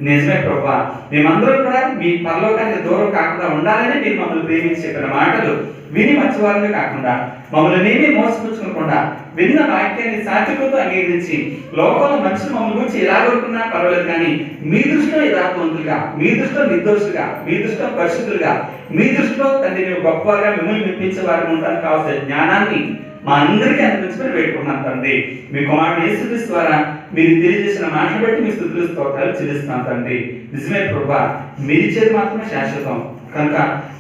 నిజమే ప్రభువా, మేమందరం కూడా మీ పరలోకానికి దూరం కాకుండా ఉండాలని మీరు మమ్మల్ని ప్రేమించి చెప్పిన మాటలు విని మర్చివారమే కాకుండా, మమ్మల్ని మేమే మోసపుచ్చుకోకుండా విన్న వాక్యాన్ని సాత్వికతో అంగీకరించి లోకంలో మనుషులు మమ్మల్ని గురించి ఎలా కోరుకున్నా పర్వాలేదు, కానీ మీ దృష్టిలో యథార్థవంతులుగా, మీ దృష్టిలో నిర్దోషులుగా, మీ దృష్టిలో పరిశుద్ధులుగా, మీ దృష్టిలో తండ్రి మేము గొప్పగా మిమ్మల్ని మెప్పించే వారికి ఉండడానికి కావాల్సిన జ్ఞానాన్ని మా అందరికీ అనిపించుకొని వేడుకున్నాం తండ్రి. మీ కుమారుడు యేసుక్రీస్తు ద్వారా మీరు తెలియజేసిన మాటలు బట్టి మీ స్తుతులు స్తోత్రాలు చెల్లిస్తున్నాం తండ్రి. నిజమే ప్రభువా, మీరు ఇచ్చేది మాత్రమే శాశ్వతం కనుక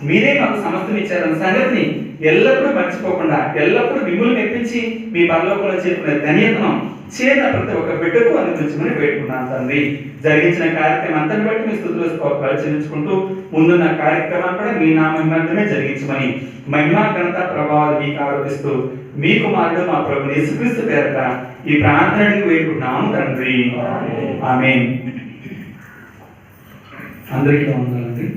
మీరే మాకు సమస్తం ఇచ్చారన్న సంగతిని ఎల్లప్పుడూ మర్చిపోకుండా, ఎల్లప్పుడూ మిమ్మల్ని మెప్పించి మీ పరలోకంలో చేరుకునే ధన్యతను చేరిన ప్రతి ఒక్క బిడ్డకు అనుగ్రహించమని వేడుకున్నాను తండ్రి. జరిగించిన కార్యక్రమం అంతని బట్టి మీ స్తుతులు స్తోత్రాలు చెల్లించుకుంటూ ముందున్న కార్యక్రమాన్ని కూడా మీ నామమే జరిగించమని మహిమా ఘనత ప్రభావాలు మీకు ఆరోపిస్తూ మీ కుమారుడు మా ప్రభు యేసుక్రీస్తు పేరట ఈ ప్రార్థనకి వేడుకుంటున్నాము తండ్రి. ఆమేన్. అందరికీ వందనాలండి.